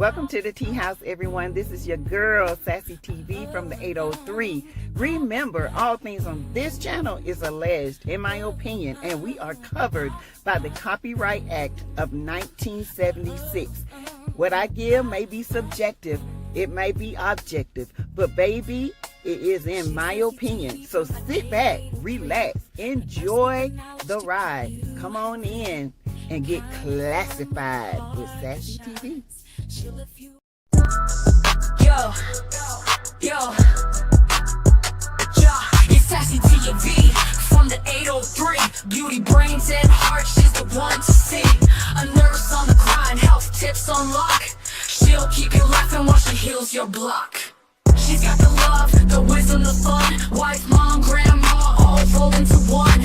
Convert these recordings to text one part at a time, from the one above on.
Welcome to the Tea House, everyone. This is your girl, SASSYTEA-V from the 803. Remember, all things on this channel is alleged, in my opinion, and we are covered by the Copyright Act of 1976. What I give may be subjective, it may be objective, but baby, it is in my opinion. So sit back, relax, enjoy the ride. Come on in and get classified with SASSYTEA-V. Yo, it's SASSYTEA-V from the 803. Beauty, brains, and heart, she's the one to see. A nurse on the grind, health tips on lock. She'll keep you laughing while she heals your block. She's got the love, the wisdom, the fun. Wife, mom, grandma, all rolled into one.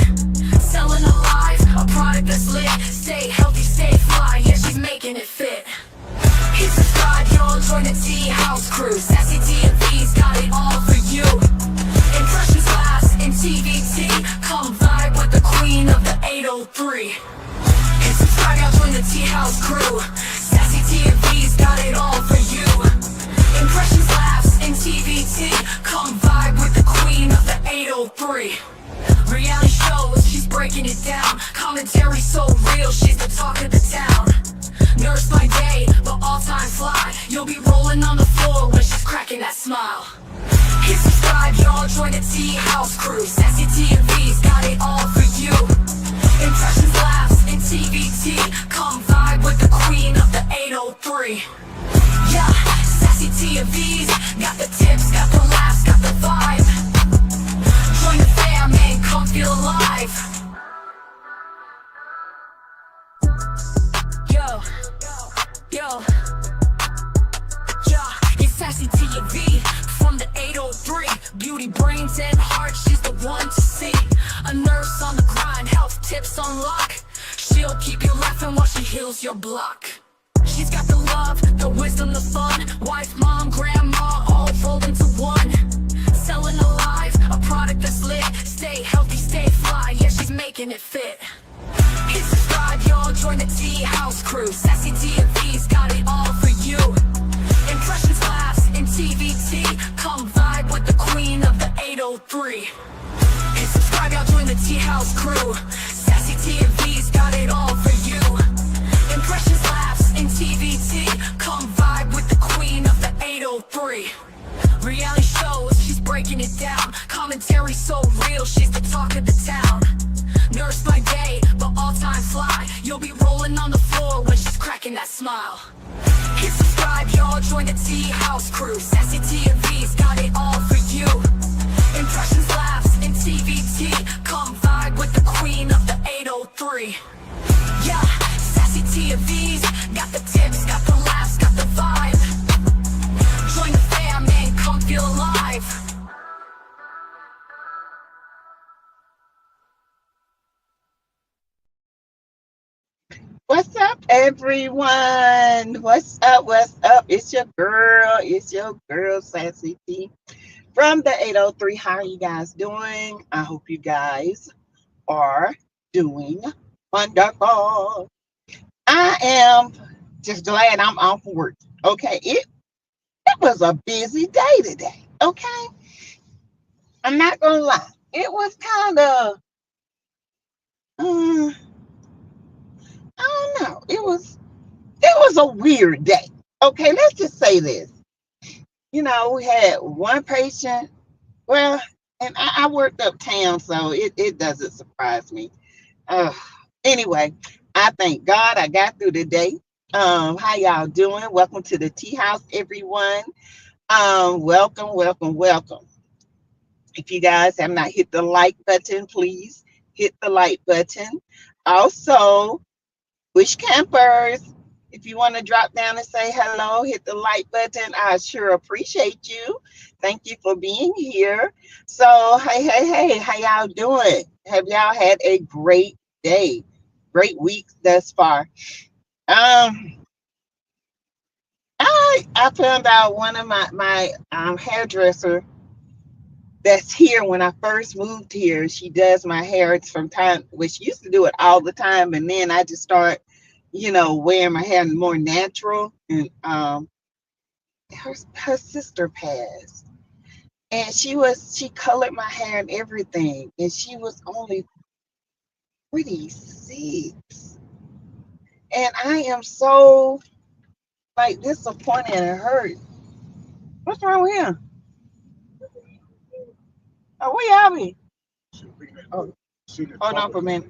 Selling alive, a product that's lit. Stay healthy, stay fly, yeah, she's making it fit. Hit subscribe, y'all, join the Tea House crew. SASSYTEA-V's got it all for you. Impressions last in TVT. Come vibe with the queen of the 803. Hit subscribe, y'all, join the Tea House crew. SASSYTEA-V's got it all for you. Impressions last in TVT. Come vibe with the queen of the 803. Reality shows, she's breaking it down. Commentary so real, she's the talk of the town. Nurse by day, but all-time fly. You'll be rolling on the floor when she's cracking that smile. Hit subscribe, y'all, join the Tea House crew. SASSYTEA-V's got it all for you. Impressions, laughs, and TVT. Come vibe with the queen of the 803. Yeah, SASSYTEA-V's got the tips, got the laughs, got the vibe. Join the fam and come feel alive. It's SASSYTEA-V from the 803. Beauty, brains, and heart, she's the one to see. A nurse on the grind, health tips on lock. She'll keep you laughing while she heals your block. She's got the love, the wisdom, the fun. Wife, mom, grandma, all rolled into one. Selling alive, a product that's lit. Stay healthy, stay fly, yeah, she's making it fit. Hit subscribe, y'all, join the Tea House crew. SASSYTEA-V's got it all for you. Impressions, laughs, and TVT. Come vibe with the queen of the 803. Hit subscribe, y'all, join the Tea House crew. SASSYTEA-V's got it all for you. Impressions, laughs, and TVT. Come vibe with the queen of the 803. Reality shows, she's breaking it down. Commentary so real, she's the talk of the town. Nurse by day, but all-time fly. You'll be rolling on the floor when she's cracking that smile. Hit subscribe, y'all, join the Tea House crew. SASSYTEA-V's got it all for you. Impressions, laughs, and TVT. Come vibe with the queen of the 803. Yeah, SASSYTEA-V's got the tips, got the laughs, got the vibe. Join the fam and come feel alive. What's up, everyone? What's up? What's up? It's your girl, Sassy T from the 803. How are you guys doing? I hope you guys are doing wonderful. I am just glad I'm off work. Okay, it was a busy day today. Okay, I'm not gonna lie. It was kind of I don't know. It was a weird day. Okay, let's just say this. You know, we had one patient. Well, and I worked uptown, so it doesn't surprise me. Anyway, I thank God I got through the day. How y'all doing? Welcome to the Tea House, everyone. Welcome. If you guys have not hit the like button, please hit the like button. Also, Bush Campers, if you want to drop down and say hello, hit the like button. I sure appreciate you. Thank you for being here. So, hey, how y'all doing? Have y'all had a great day? Great week thus far? I found out one of my hairdresser that's here. When I first moved here, she does my hair from time, well, she used to do it all the time, and then I just start, wearing my hair more natural. and her sister passed, and she colored my hair and everything, and she was only 46, and I am so like disappointed and hurt. What's wrong with him? Oh, where y'all be? Oh, hold on for a minute.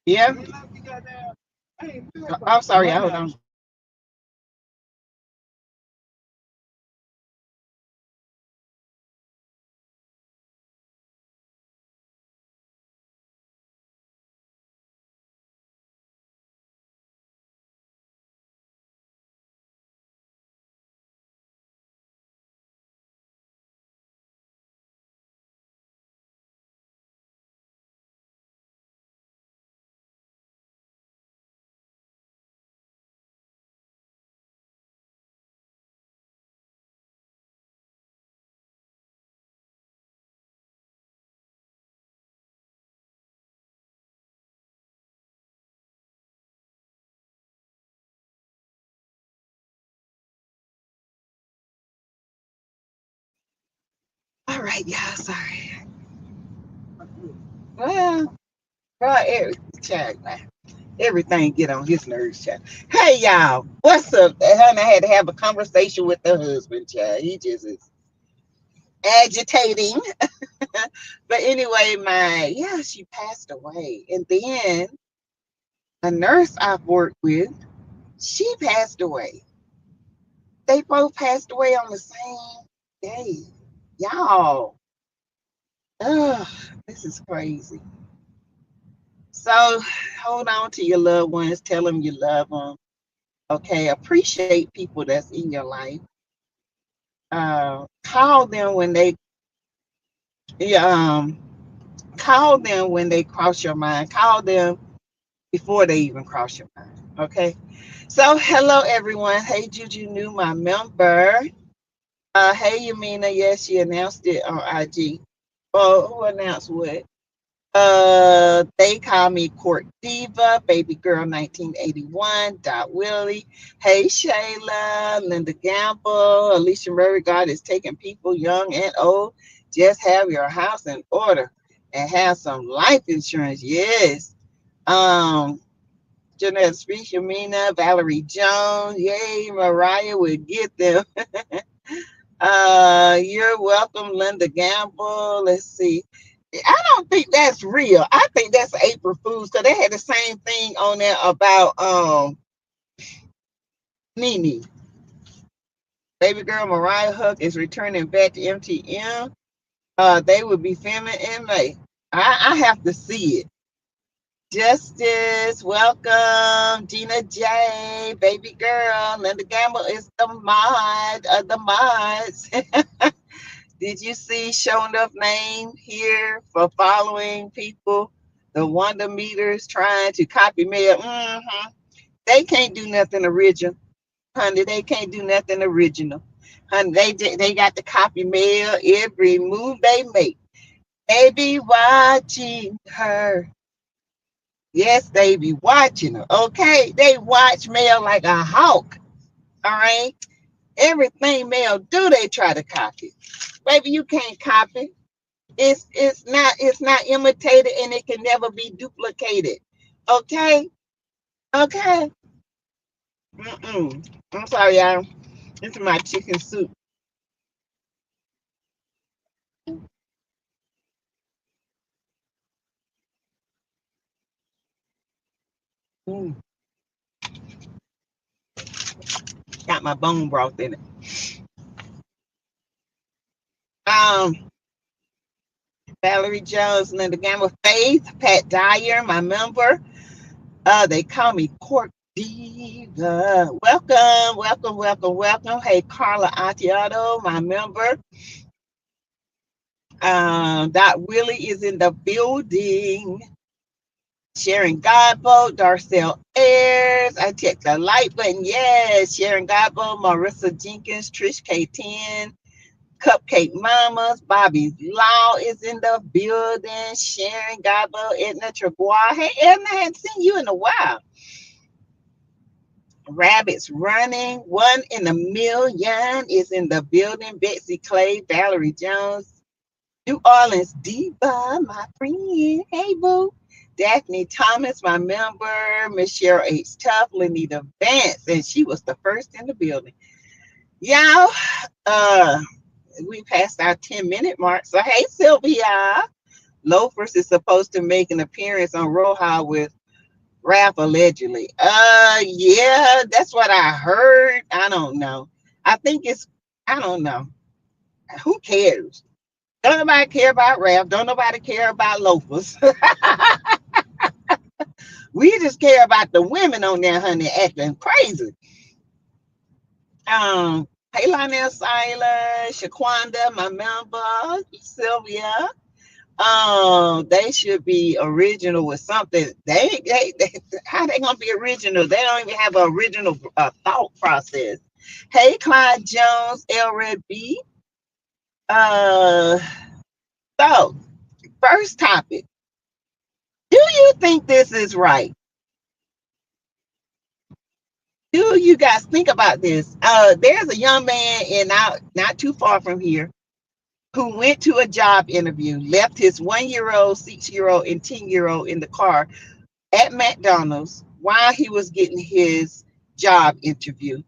Yeah. I'm sorry. Hold on. All right, y'all. Sorry. Well, God, everything get on his nerves, child. Hey, y'all. What's up? Honey, I had to have a conversation with the husband, child. He just is agitating. But anyway, she passed away. And then a nurse I've worked with, she passed away. They both passed away on the same day. Y'all, ugh, this is crazy. So hold on to your loved ones. Tell them you love them. Okay, appreciate people that's in your life. Call them when they, yeah, call them when they cross your mind. Call them before they even cross your mind. Okay. So hello everyone. Hey Juju knew my member. Hey Yamina. Yes, she announced it on IG. Oh, who announced what? They call me Court Diva, Baby Girl 1981, Dot Willie. Hey Shayla, Linda Gamble, Alicia Murray. God is taking people young and old. Just have your house in order and have some life insurance. Yes. Um, Jeanette Speech, Yamina, Valerie Jones. Yay, Mariah would get them. You're welcome, Linda Gamble. Let's see. I don't think that's real. I think that's April Fool's because they had the same thing on there about Nene. Baby girl Mariah Huck is returning back to MTM. They will be filming in May. I have to see it. Justice, welcome, Gina J, baby girl. Linda Gamble is the mod of the mods. Did you see showing up name here for following people? The Wonder Meters trying to copy mail. They can't do nothing original, honey. They can't do nothing original, honey. They got the copy mail every move they make. They be watching her. Yes, they be watching her. Okay, they watch mail like a hawk. All right, everything mail do they try to copy. Baby, you can't copy. It's not imitated and it can never be duplicated. Okay, okay. I'm sorry, y'all. This is my chicken soup. Mm, got my bone broth in it. Um, Valerie Jones, Linda Gamble, Faith, Pat Dyer, my member. They call me Court Diva. Welcome, welcome, welcome, welcome. Hey, Carla Atiato, my member. Dot Willie is in the building. Sharon Godbolt, Darcel Ayers. I checked the like button. Yes, Sharon Godbolt, Marissa Jenkins, Trish K10, Cupcake Mamas, Bobby Law is in the building. Sharon Godbolt, Edna Trebois. Hey, Edna, I hadn't seen you in a while. Rabbits Running, One in a Million is in the building. Betsy Clay, Valerie Jones, New Orleans Diva, my friend. Hey, boo. Daphne Thomas, my member. Michelle H. Tuff, Lenita Vance, and she was the first in the building. Y'all, we passed our 10-minute mark. So, hey, Sylvia. Loafers is supposed to make an appearance on Roja with Ralph allegedly. Yeah, that's what I heard. I don't know. I think it's, I don't know. Who cares? Don't nobody care about Ralph. Don't nobody care about loafers. We just care about the women on there, honey, acting crazy. Hey, Lionel Silas, Shaquanda, my member, Sylvia. They should be original with something. They how they gonna be original? They don't even have an original thought process. Hey, Clyde Jones, Elred B. Uh, so first topic. Do you think this is right? Do you guys think about this? There's a young man in not too far from here who went to a job interview, left his 1-year-old, 6-year-old, and 10-year-old in the car at McDonald's while he was getting his job interview.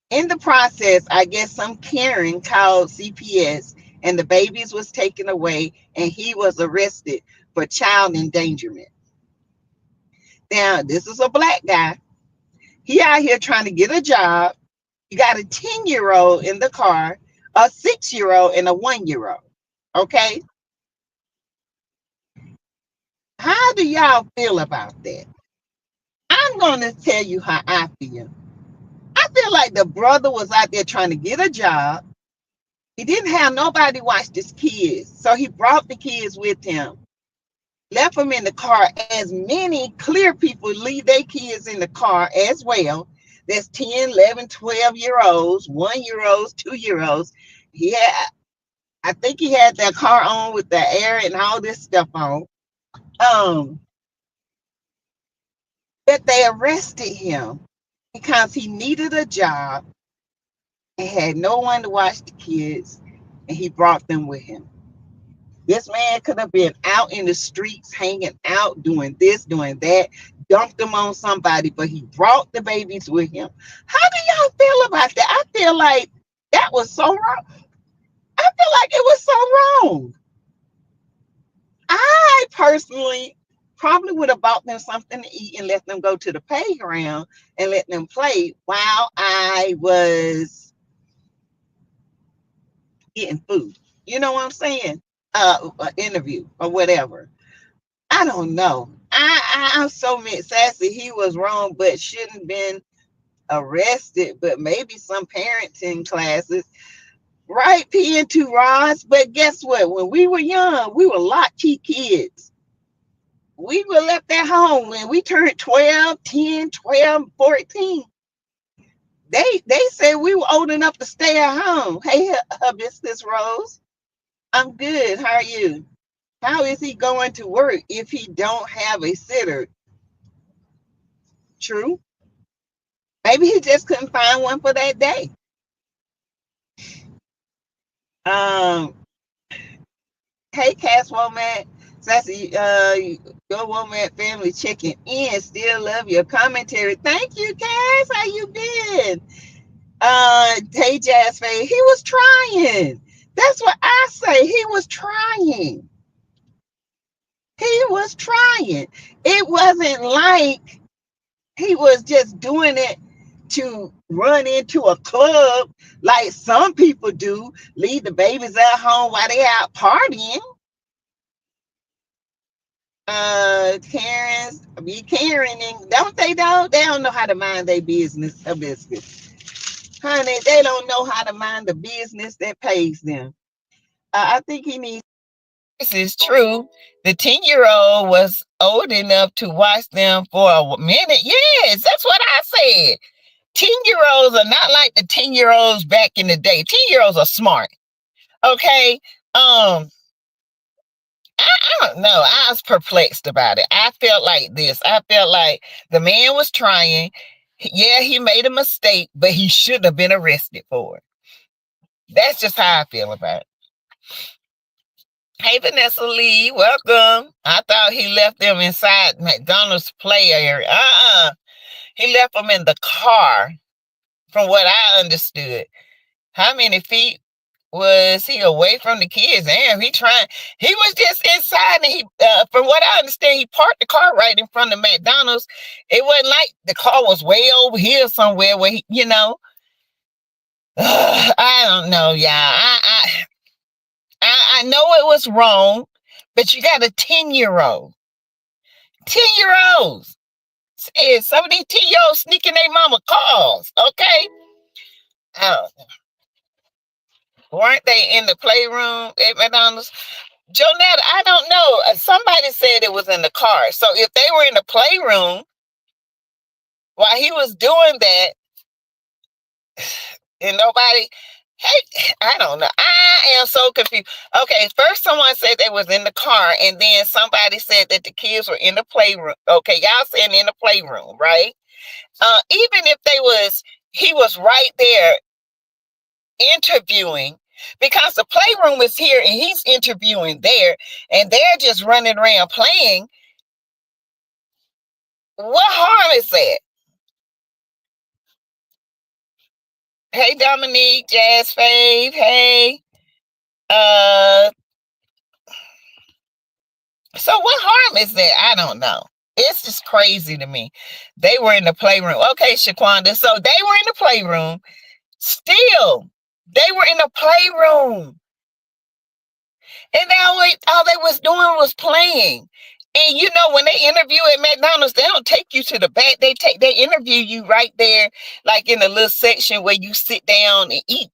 In the process, I guess some Karen called CPS and the babies was taken away and he was arrested for child endangerment. Now, this is a black guy. He out here trying to get a job. You got a 10-year-old in the car, a 6-year-old, and a 1-year-old. Okay? How do y'all feel about that? I'm going to tell you how I feel. I feel like the brother was out there trying to get a job. He didn't have nobody watch his kids. So he brought the kids with him, left them in the car. As many clear people leave their kids in the car as well. There's 10, 11, 12-year-olds, 1-year-olds, 2-year-olds. I think he had that car on with the air and all this stuff on. But they arrested him because he needed a job and had no one to watch the kids, and he brought them with him. This man could have been out in the streets, hanging out, doing this, doing that, dumped them on somebody, but he brought the babies with him. How do y'all feel about that? I feel like that was so wrong. I feel like it was so wrong. I personally probably would have bought them something to eat and let them go to the playground and let them play while I was getting food. You know what I'm saying? Interview or whatever. I don't know. I'm so mixed. Sassy, he was wrong, but shouldn't been arrested. But maybe some parenting classes, right? PN2 Ross. But guess what? When we were young, we were latchkey kids. We were left at home when we turned 12, 10, 12, 14. They said we were old enough to stay at home. Hey, Hibiscus Rose. I'm good. How are you? How is he going to work if he don't have a sitter? True. Maybe he just couldn't find one for that day. Hey, Cass Womack. Sassy, your Womack family checking in. Still love your commentary. Thank you, Cass. How you been? Hey Jasmine, he was trying. That's what I say. He was trying. He was trying. It wasn't like he was just doing it to run into a club like some people do, leave the babies at home while they out partying. Karens be Karen, and don't they though? They don't know how to mind their business. A biscuit, honey. They don't know how to mind the business that pays them. I think he needs. This is true. The 10-year-old was old enough to watch them for a minute. Yes, that's what I said. 10-year-olds are not like the 10-year-olds back in the day. 10-year-olds are smart. Okay. I don't know. I was perplexed about it. I felt like this. I felt like the man was trying. Yeah, he made a mistake, but he shouldn't have been arrested for it. That's just how I feel about it. Hey, Vanessa Lee, welcome. I thought he left them inside McDonald's play area. He left them in the car, from what I understood. How many feet was he away from the kids? Damn, he was just inside, and he, from what I understand, he parked the car right in front of McDonald's. It wasn't like the car was way over here somewhere where he, I don't know, y'all. I know it was wrong, but you got a 10-year-old. 10-year-olds. Some of these 10-year-olds sneaking their mama cars, okay? I don't know. Weren't they in the playroom at McDonald's? Jonette, I don't know. Somebody said it was in the car. So if they were in the playroom while he was doing that, and nobody, hey, I don't know. I am so confused. Okay, first someone said they was in the car, and then somebody said that the kids were in the playroom. Okay, y'all saying in the playroom, right? Even if he was right there interviewing, because the playroom is here and he's interviewing there, and they're just running around playing. What harm is that? Hey, Dominique, Jazz Fave. Hey. So what harm is that? I don't know. It's just crazy to me. They were in the playroom. Okay, Shaquanda. So they were in the playroom. Still, they were in the playroom. And now all they was doing was playing. And when they interview at McDonald's, they don't take you to the back. They interview you right there, like in a little section where you sit down and eat.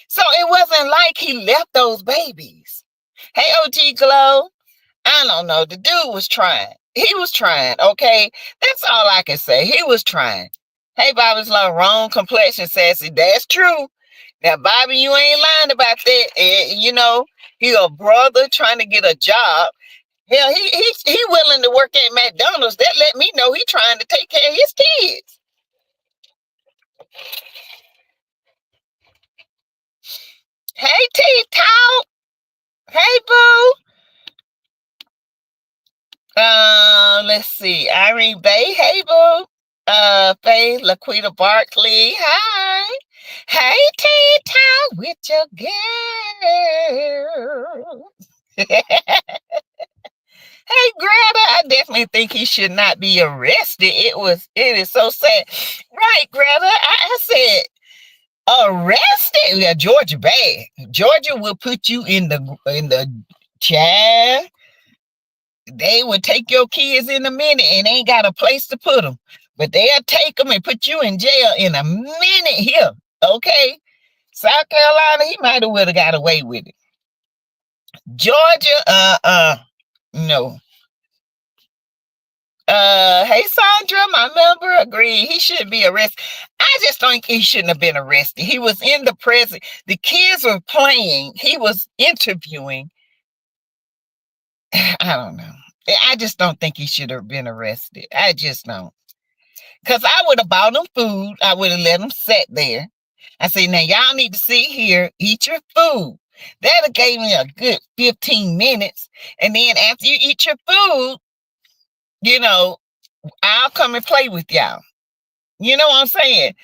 So it wasn't like he left those babies. Hey, OG Glow. I don't know. The dude was trying. He was trying, okay? That's all I can say. He was trying. Hey, Bobby's Law, wrong complexion, Sassy. That's true. Now, Bobby, you ain't lying about that. And, he a brother trying to get a job. Hell, he willing to work at McDonald's. That let me know he trying to take care of his kids. Hey, T-Talk. Hey, boo. Let's see. Irene Bay. Hey, boo. Faye Laquita Barkley. Hi. Hey, T-Talk with your girl. Hey, Greta, I definitely think he should not be arrested. It is so sad. Right, Greta. I said arrested. Yeah, Georgia bad. Georgia will put you in the chair. They would take your kids in a minute and ain't got a place to put them. But they'll take them and put you in jail in a minute here. Okay? South Carolina, he might have would have got away with it. Georgia, no. Hey Sandra, my member, agreed. He shouldn't be arrested. I just think he shouldn't have been arrested. He was in the present. The kids were playing. He was interviewing. I don't know. I just don't think he should have been arrested. I just don't. Because I would have bought them food. I would have let them sit there. I say, now y'all need to sit here, eat your food. That'll gave me a good 15 minutes. And then after you eat your food, I'll come and play with y'all. You know what I'm saying?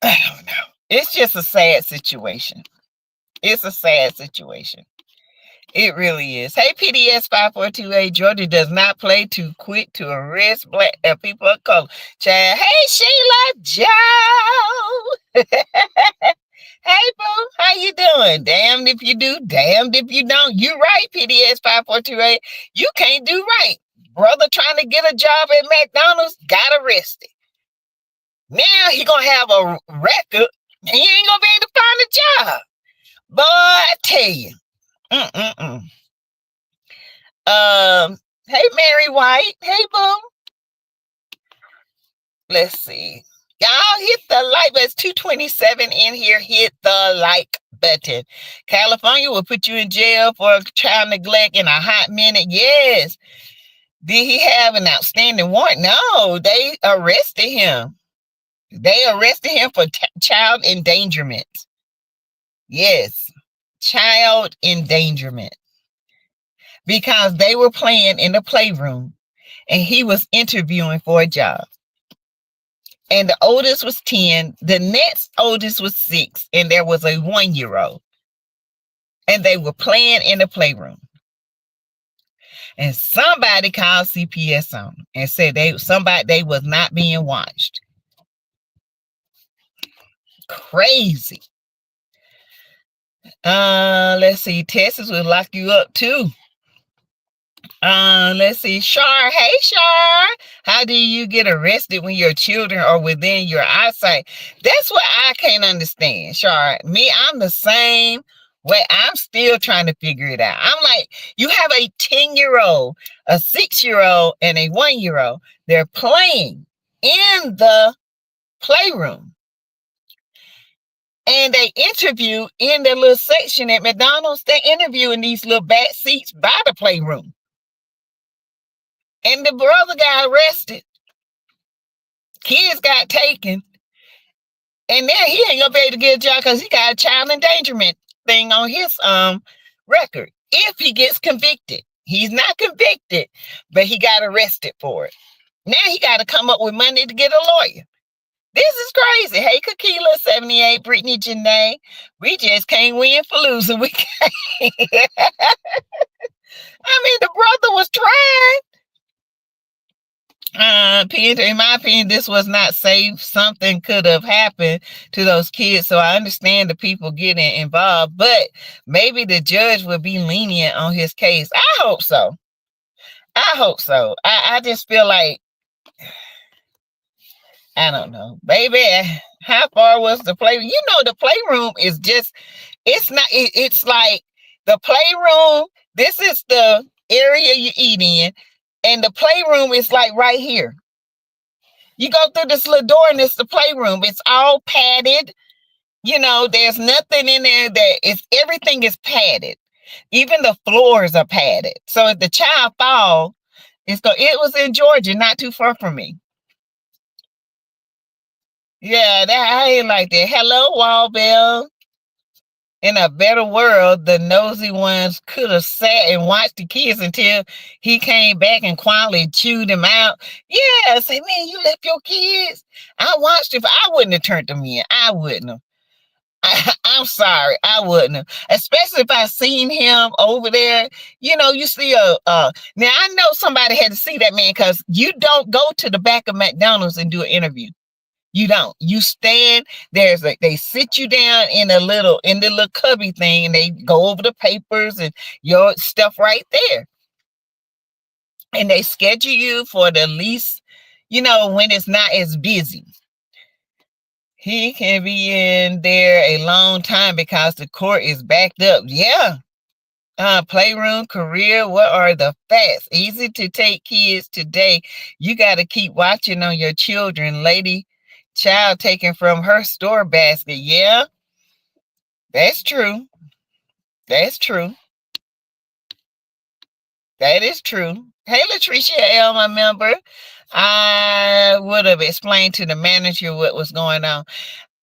I don't know. It's just a sad situation. It's a sad situation. It really is. Hey, PDS 5428, Georgia does not play too quick to arrest black people of color. Child, hey, Sheila Joe. Hey, boo, how you doing? Damned if you do, damned if you don't. You right, PDS 5428. You can't do right. Brother trying to get a job at McDonald's got arrested. Now he gonna have a record and he ain't gonna be able to find a job. Boy, I tell you. Hey, Mary White. Hey, boo. Let's see. Y'all hit the like button. It's 227 in here. Hit the like button. California will put you in jail for child neglect in a hot minute. Yes. Did he have an outstanding warrant? No, they arrested him. They arrested him for child endangerment. Yes, child endangerment. Because they were playing in the playroom and he was interviewing for a job. And the oldest was 10. The next oldest was 6. And there was a 1-year-old. And they were playing in the playroom. And somebody called CPS on them and said they was not being watched. Crazy. Let's see. Texas will lock you up too. Let's see. Shar. Hey, Shar. How do you get arrested when your children are within your eyesight? That's what I can't understand, Shar. Me, I'm the same way. I'm still trying to figure it out. I'm like, you have a 10-year-old, a 6-year-old, and a 1-year-old. They're playing in the playroom. And they interview in the little section at McDonald's. They interview in these little back seats by the playroom. And the brother got arrested. Kids got taken. And now he ain't gonna be able to get a job because he got a child endangerment thing on his record. If he gets convicted. He's not convicted, but he got arrested for it. Now he got to come up with money to get a lawyer. This is crazy. Hey, Kakila 78, Brittany Janae. We just can't win for losing. We can't. I mean, the brother was trying. In my opinion, this was not safe. Something could have happened to those kids. So I understand the people getting involved, but maybe the judge will be lenient on his case. I hope so. I hope so. I just feel like, I don't know, baby. How far was the play? You know, the playroom is just, it's not, it's like the playroom. This is the area you eat in. And the playroom is like right here. You go through this little door and it's the playroom. It's all padded. You know, there's nothing in there everything is padded. Even the floors are padded. So if the child falls, it was in Georgia, not too far from me. Yeah, I ain't like that. Hello, Wallbell. In a better world, the nosy ones could have sat and watched the kids until he came back and quietly chewed them out. Yeah, say, man, you left your kids. I watched it. I wouldn't have turned them in. I wouldn't have. I'm sorry, I wouldn't have. Especially if I seen him over there. You know, you see now I know somebody had to see that man because you don't go to the back of McDonald's and do an interview. You don't. You stand there's like they sit you down in the little cubby thing and they go over the papers and your stuff right there. And they schedule you for the least, you know, when it's not as busy. He can be in there a long time because the court is backed up. Yeah. Playroom, career, what are the facts? Easy to take kids today. You got to keep watching on your children, lady. Child taken from her store basket. Yeah, that's true. That's true. That is true. Hey, Latricia L, my member. I would have explained to the manager what was going on.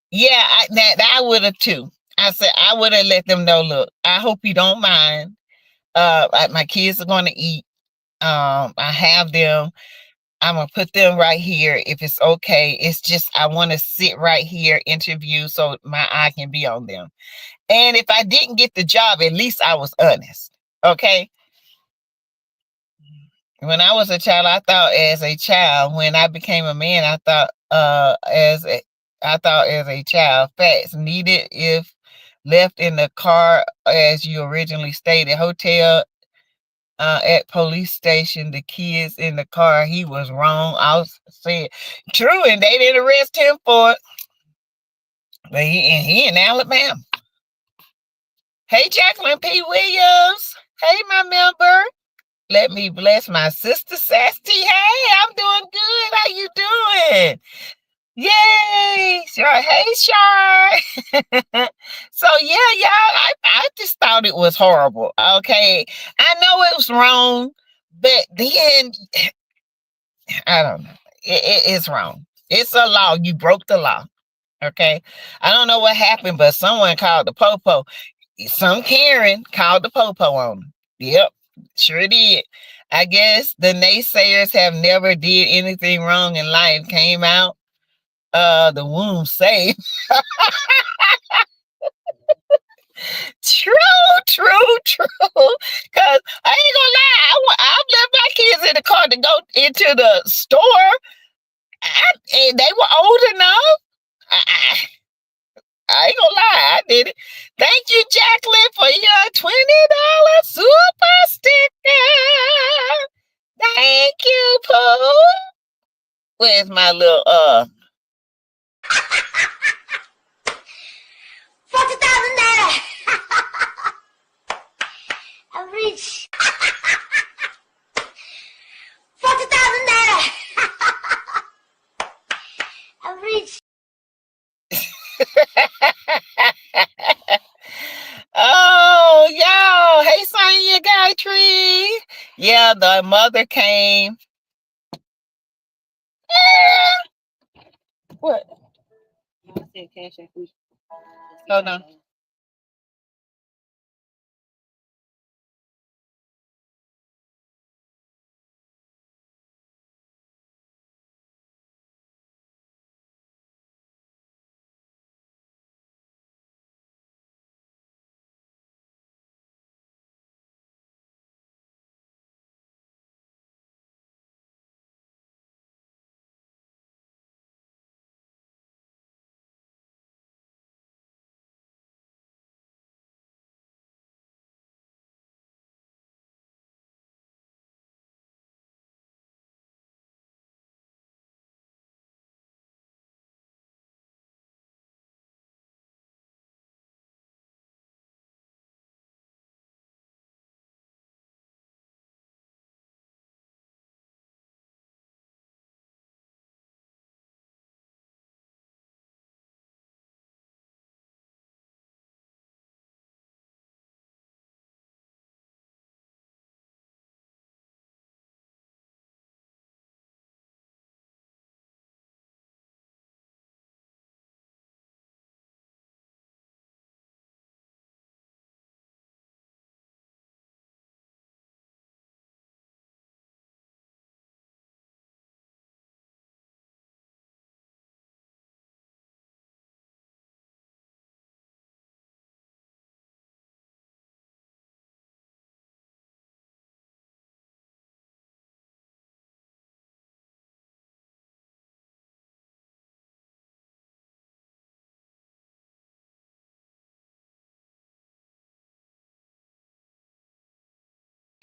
Yeah, I would have too. I said, I would have let them know, look, I hope you don't mind. My kids are going to eat. I have them. I'm gonna put them right here if it's okay. It's just I want to sit right here, interview, so my eye can be on them. And if I didn't get the job, at least I was honest. Okay. When I was a child, I thought as a child. When I became a man, I thought as a child, facts needed if left in the car as you originally stated. Hotel at police station, the kids in the car, he was wrong. I was saying true, and they didn't arrest him for it. But he in Alabama. Hey, Jacqueline P. Williams. Hey, my member. Let me bless my sister SASSYTEA-V. Hey, I'm doing good. How you doing? Yay! Sure. Hey, Shar. So yeah, y'all, I just thought it was horrible. Okay. I know it was wrong, but then I don't know. It's wrong. It's a law. You broke the law. Okay. I don't know what happened, but someone called the popo. Some Karen called the popo on him. Yep, sure did. I guess the naysayers have never did anything wrong in life came out the womb safe. True. Cause I ain't gonna lie, I've left my kids in the car to go into the store, and they were old enough. I ain't gonna lie, I did it. Thank you, Jacqueline, for your $20 super sticker. Thank you, Pooh. Where's my little 40,000 naira. I reach 40,000 naira. I reach. Oh, y'all. Hey, Sonya Gayatri. Yeah, the mother came. What? Hold on.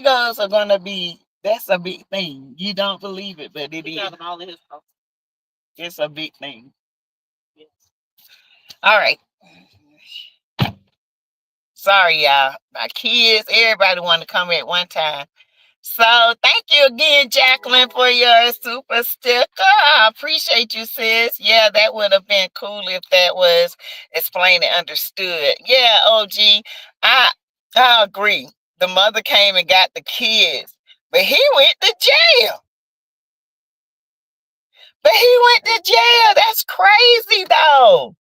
Girls are gonna be. That's a big thing. You don't believe it, but it is. It's a big thing. All right. Sorry, y'all. My kids, everybody want to come at one time. So thank you again, Jacqueline, for your super sticker. I appreciate you, sis. Yeah, that would have been cool if that was explained and understood. Yeah, OG, I agree. The mother came and got the kids, but he went to jail. That's crazy, though.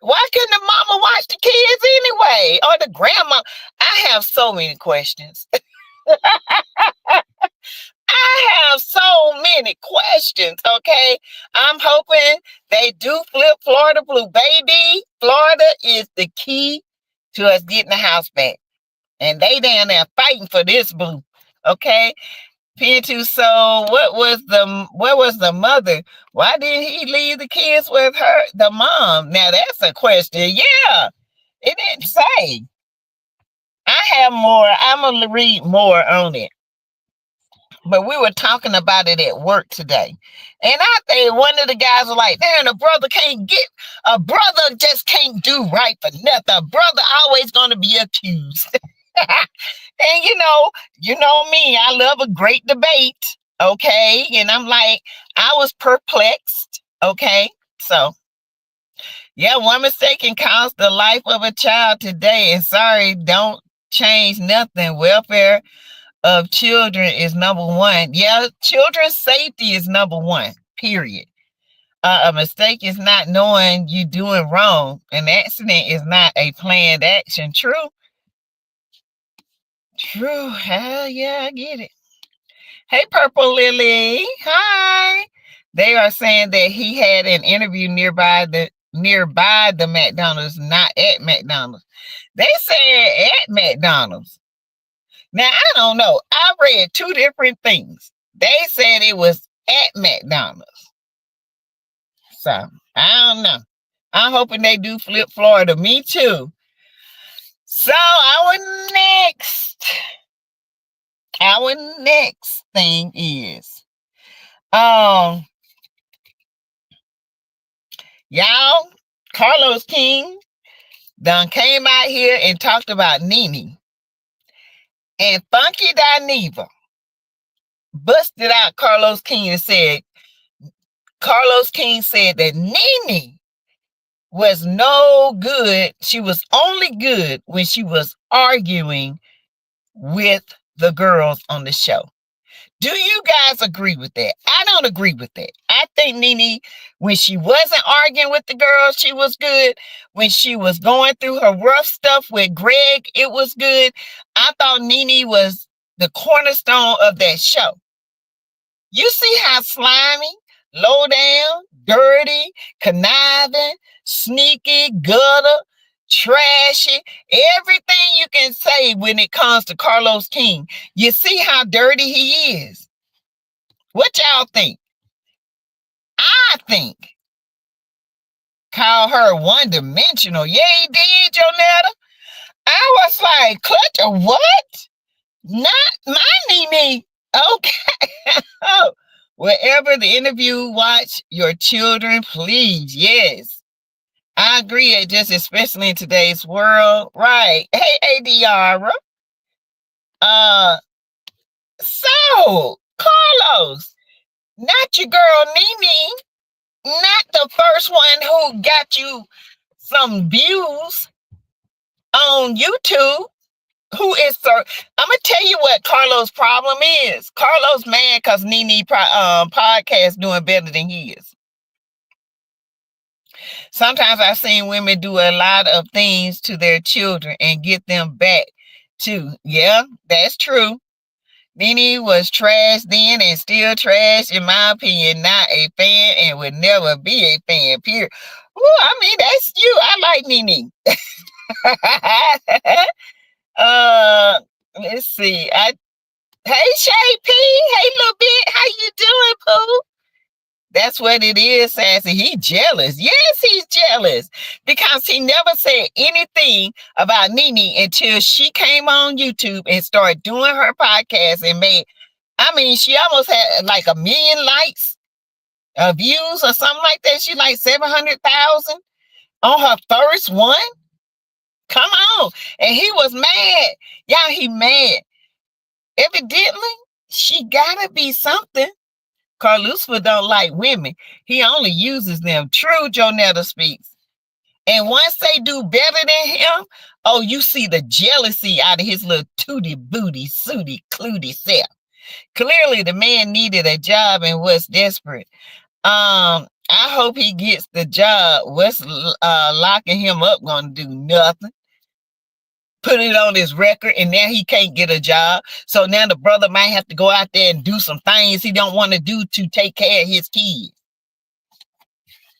Why couldn't the mama watch the kids anyway? Or the grandma? I have so many questions. I I have so many questions, okay? I'm hoping they do flip Florida blue. Baby, Florida is the key to us getting the house back. And they down there fighting for this blue, okay? P2, so where was the mother? Why didn't he leave the kids with her, the mom? Now that's a question. Yeah, it didn't say. I have more. I'm gonna read more on it. But we were talking about it at work today. And I think one of the guys was like, damn, a brother just can't do right for nothing. A brother always gonna be accused. And you know me, I love a great debate. Okay. And I'm like, I was perplexed. Okay. So yeah, one mistake can cost the life of a child today. And sorry, don't change nothing. Welfare of children is number one. Yeah, children's safety is number one, period. A mistake is not knowing you're doing wrong. An accident is not a planned action. True. Hell yeah, I get it. Hey, Purple Lily. Hi. They are saying that he had an interview nearby the McDonald's, not at McDonald's. They said at McDonald's. Now, I don't know. I read two different things. They said it was at McDonald's. So, I don't know. I'm hoping they do flip Florida. Me too. So, our next thing is, y'all, Carlos King done came out here and talked about Nene. And Funky Dineva busted out Carlos King and said, Carlos King said that Nene was no good. She was only good when she was arguing with the girls on the show. Do you guys agree with that? I don't agree with that. I think Nene, when she wasn't arguing with the girls, she was good. When she was going through her rough stuff with Greg, it was good. I thought Nene was the cornerstone of that show. You see how slimy, low down, dirty, conniving, sneaky, gutter, trashy, everything you can say when it comes to Carlos King. You see how dirty he is. What y'all think? I think call her one-dimensional. Yeah, he did, Jonetta. I was like, clutch a what? Not my Nene. Okay. Oh, wherever the interview, watch your children, please. Yes. I agree, just especially in today's world. Right. Hey, Adiara. So, Carlos, not your girl Nene, not the first one who got you some views on YouTube. Who is I'm gonna tell you what Carlos' problem is. Carlos mad because Nene podcast doing better than he is. Sometimes I've seen women do a lot of things to their children and get them back too. Yeah, that's true. Nene was trash then and still trash, in my opinion. Not a fan and would never be a fan, period. Ooh, I mean, that's you. I like Nene. Let's see. Hey, Shay P. Hey, little bit. How you doing, Pooh? That's what it is, Sassy. He jealous. Yes, he's jealous because he never said anything about Nene until she came on YouTube and started doing her podcast and she almost had like 1 million likes, views or something like that. She like 700,000 on her first one. Come on. And he was mad. Y'all, he mad. Evidently, she gotta be something. Carlucifer don't like women. He only uses them. True, Jonetta speaks. And once they do better than him, oh, you see the jealousy out of his little tooty booty, sooty, cluty self. Clearly, the man needed a job and was desperate. I hope he gets the job. What's locking him up gonna do? Nothing. put it on his record, and now he can't get a job. So now the brother might have to go out there and do some things he don't want to do to take care of his kids.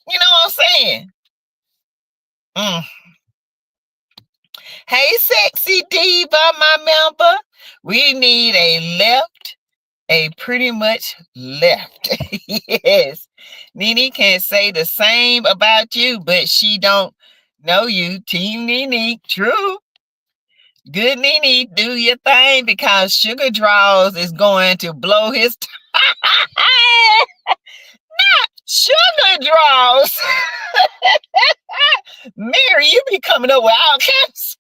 You know what I'm saying? Mm. Hey, sexy diva, my member. We need a left, a pretty much left. Yes. Nene can say the same about you, but she don't know you. Team Nene, true. Good Nene, do your thing because Sugar Draws is going to blow his Sugar Draws. Mary, you be coming up with all kinds.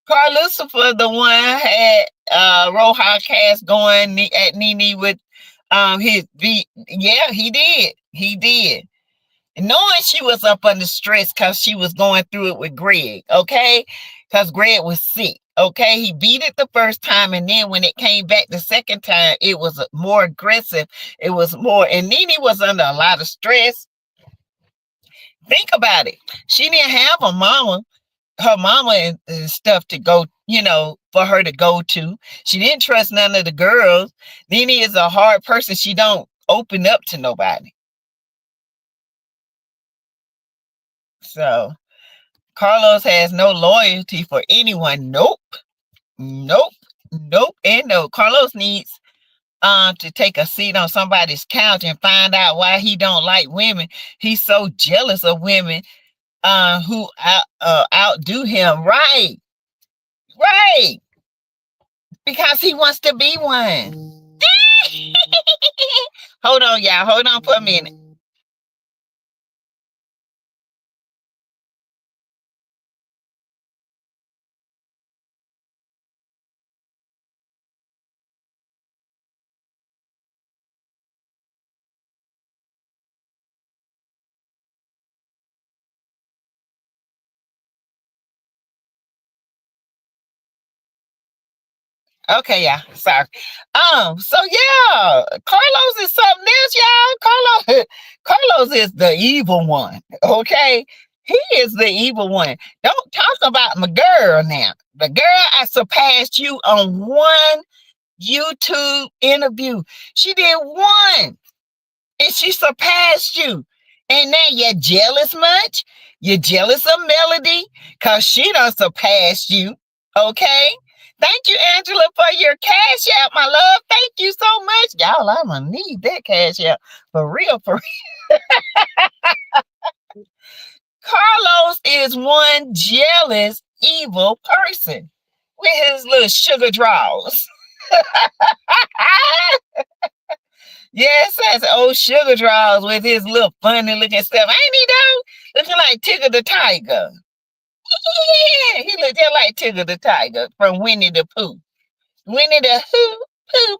Carl Lucifer, the one had Roja cast going at Nene with his beat. Yeah, he did. He did. Knowing she was up under stress because she was going through it with Greg, okay? Because Greg was sick, okay? He beat it the first time, and then when it came back the second time, it was more aggressive. It was more, and Nene was under a lot of stress. Think about it. She didn't have a mama, her mama and stuff to go, you know, for her to go to. She didn't trust none of the girls. Nene is a hard person. She don't open up to nobody. So Carlos has no loyalty for anyone. Nope. Nope. Nope. And no. Carlos needs to take a seat on somebody's couch and find out why he don't like women. He's so jealous of women who outdo him. Right. Right. Because he wants to be one. Hold on, y'all. Hold on for a minute. Okay, yeah, sorry. So yeah, Carlos is something else, y'all. Carlos is the evil one. Okay, he is the evil one. Don't talk about my girl now. The girl I surpassed you on one YouTube interview. She did one, and she surpassed you. And now you're jealous much? You're jealous of Melody because she done surpassed you. Okay? Thank you, Angela, for your cash out, my love. Thank you so much. Y'all, I'm going to need that cash out. For real, for real. Carlos is one jealous, evil person with his little sugar draws. Yes, that's old sugar draws with his little funny looking stuff. Ain't he though? Looking like Tigger the Tiger. Yeah, he looked just like Tigger the Tiger from Winnie the Pooh. Winnie the Pooh,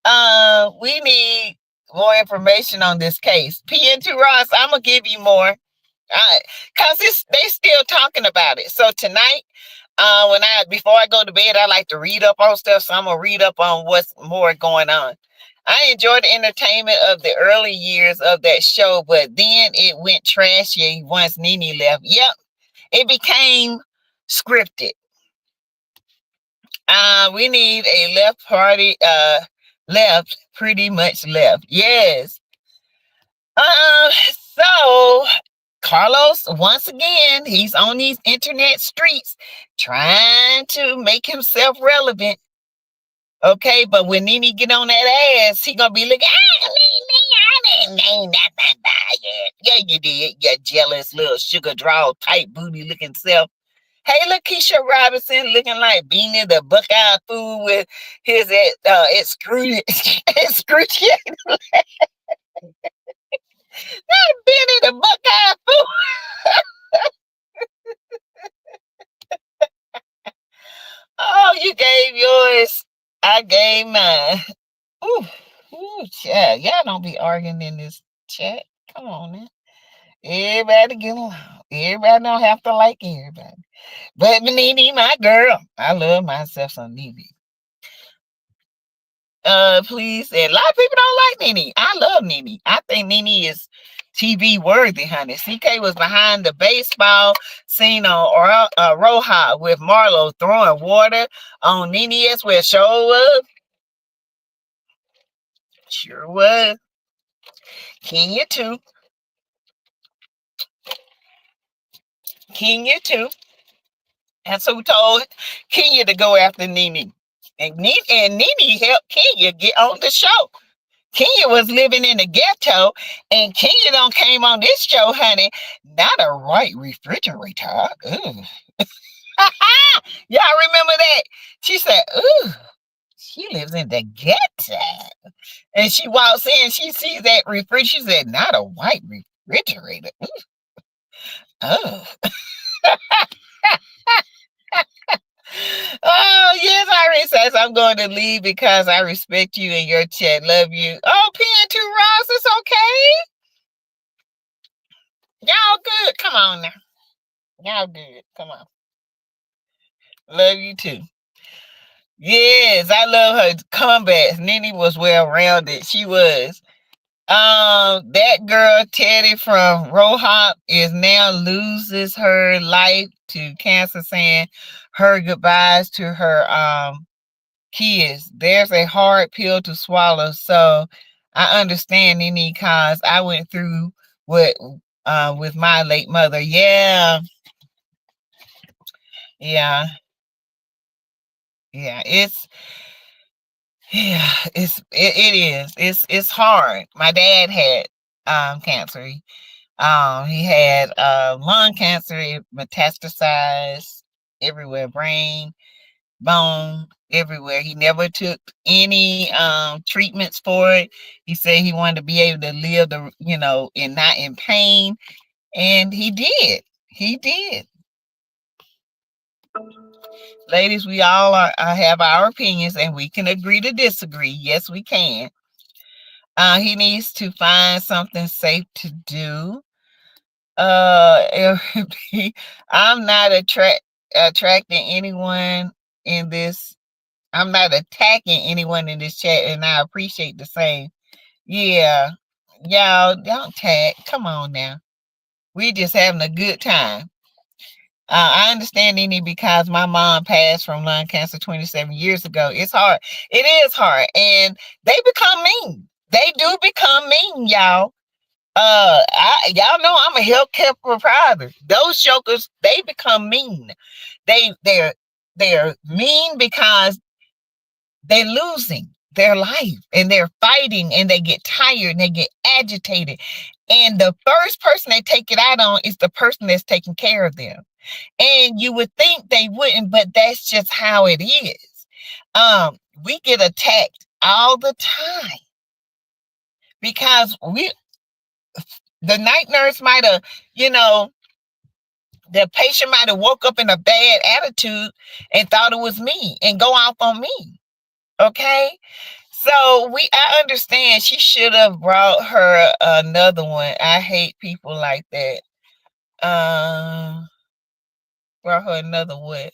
Pooh. We need more information on this case. PN2 Ross, I'm gonna give you more. Cause they still talking about it. So tonight, before I go to bed, I like to read up on stuff. So I'm gonna read up on what's more going on. I enjoyed the entertainment of the early years of that show, but then it went trashy once Nene left. Yep, it became scripted. We need a left party, left, pretty much left. Yes. So Carlos, once again, he's on these internet streets trying to make himself relevant. Okay, but when Nene get on that ass, he gonna be like, I didn't name that yet. Yeah, you did. You jealous little sugar draw, tight booty looking self. Hey, look, Keisha Robinson looking like Beanie the Buckeye fool with his excruciating. Not Beanie the Buckeye fool. Oh, you gave yours. I gave mine. Ooh, yeah, y'all don't be arguing in this chat. Come on now. Everybody get along. Everybody don't have to like everybody. But Nene, my girl, I love myself some Nene. Please, and a lot of people don't like Nene. I love Nene. I think Nene is TV worthy, honey. CK was behind the baseball scene on Roja with Marlo throwing water on Nene as well. Sure was. Sure was. Kenya too. Kenya too. That's who told Kenya to go after Nene. And Nene helped Kenya get on the show. Kenya was living in the ghetto, and Kenya don't came on this show, honey. Not a right refrigerator. Ooh. Y'all remember that? She said, ooh, she lives in the ghetto. And she walks in, she sees that refrigerator. She said, not a white refrigerator. Ooh. Oh. Oh, yes, Iris says I'm going to leave because I respect you and your chat. Love you. Oh, PN2 Ross, it's okay. Y'all good. Come on now. Y'all good. Come on. Love you too. Yes, I love her comebacks. Nene was well rounded. She was. That girl Teddy from Rohop is now loses her life to cancer, saying her goodbyes to her kids. There's a hard pill to swallow. So I understand Nene, cause I went through what with my late mother. Yeah. Yeah. Yeah. It is. It's hard. My dad had cancer. He had lung cancer. It metastasized everywhere, brain, bone, everywhere. He never took any treatments for it. He said he wanted to be able to live and not in pain, and he did. He did. Ladies, we all have our opinions, and we can agree to disagree. Yes, we can. He needs to find something safe to do. I'm not attracting anyone in this. I'm not attacking anyone in this chat, and I appreciate the same. Yeah, y'all don't tag. Come on now. We just having a good time. I understand Nene because my mom passed from lung cancer 27 years ago. It's hard. It is hard, and they become mean. They do become mean, y'all. Y'all know I'm a healthcare provider. Those jokers, they become mean. They're mean because they're losing their life, and they're fighting, and they get tired, and they get agitated. And the first person they take it out on is the person that's taking care of them. And you would think they wouldn't, but that's just how it is. We get attacked all the time because the night nurse might have, the patient might have woke up in a bad attitude and thought it was me and go off on me. Okay. So I understand she should have brought her another one. I hate people like that. Brought her another what?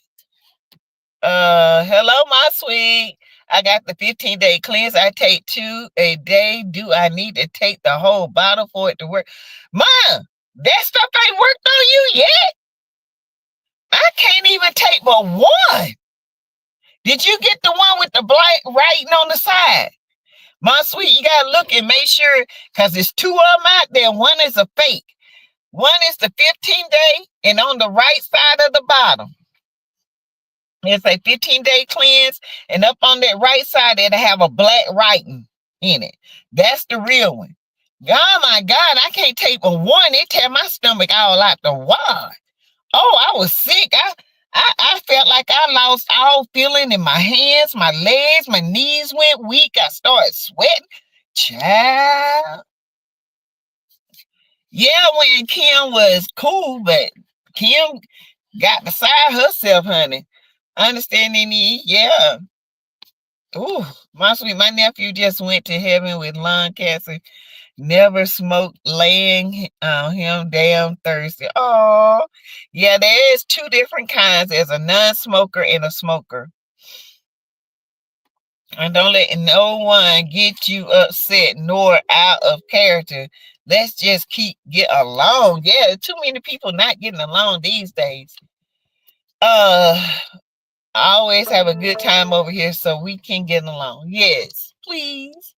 Hello, my sweet. I got the 15-day cleanse. I take 2 a day. Do I need to take the whole bottle for it to work? Mom, that stuff ain't worked on you yet. I can't even take but one. Did you get the one with the black writing on the side? My sweet, you gotta look and make sure, because there's 2 of them out there. One is a fake. One is the 15-day, and on the right side of the bottom, it's a 15-day cleanse, and up on that right side, it'll have a black writing in it. That's the real one. Oh my God, I can't take but one. It tear my stomach all out the wad. Oh, I was sick. I felt like I lost all feeling in my hands, my legs, my knees went weak. I started sweating. Child. Yeah, when Kim was cool, but Kim got beside herself, honey. Understanding me, yeah. Ooh, my sweet, my nephew just went to heaven with lung cancer. Never smoked, laying him down Thursday. Oh, yeah, there is 2 different kinds. There's a non-smoker and a smoker. And don't let no one get you upset nor out of character. Let's just get along. Yeah, too many people not getting along these days. I always have a good time over here so we can get along. Yes, please.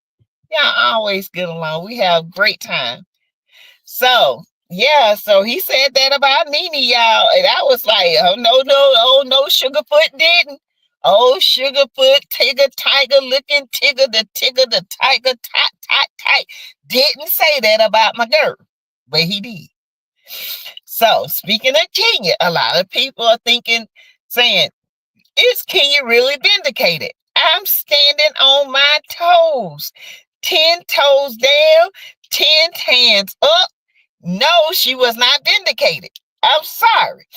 Y'all always get along. We have great time. So yeah, so he said that about Nene, y'all, and I was like, oh no, no, oh no, Sugarfoot didn't. Oh, Sugarfoot, tiger looking the tiger, tight, didn't say that about my girl, but he did. So speaking of Kenya, a lot of people are saying, is Kenya really vindicated? I'm standing on my toes, 10 toes down, 10 hands up. No, she was not vindicated. I'm sorry.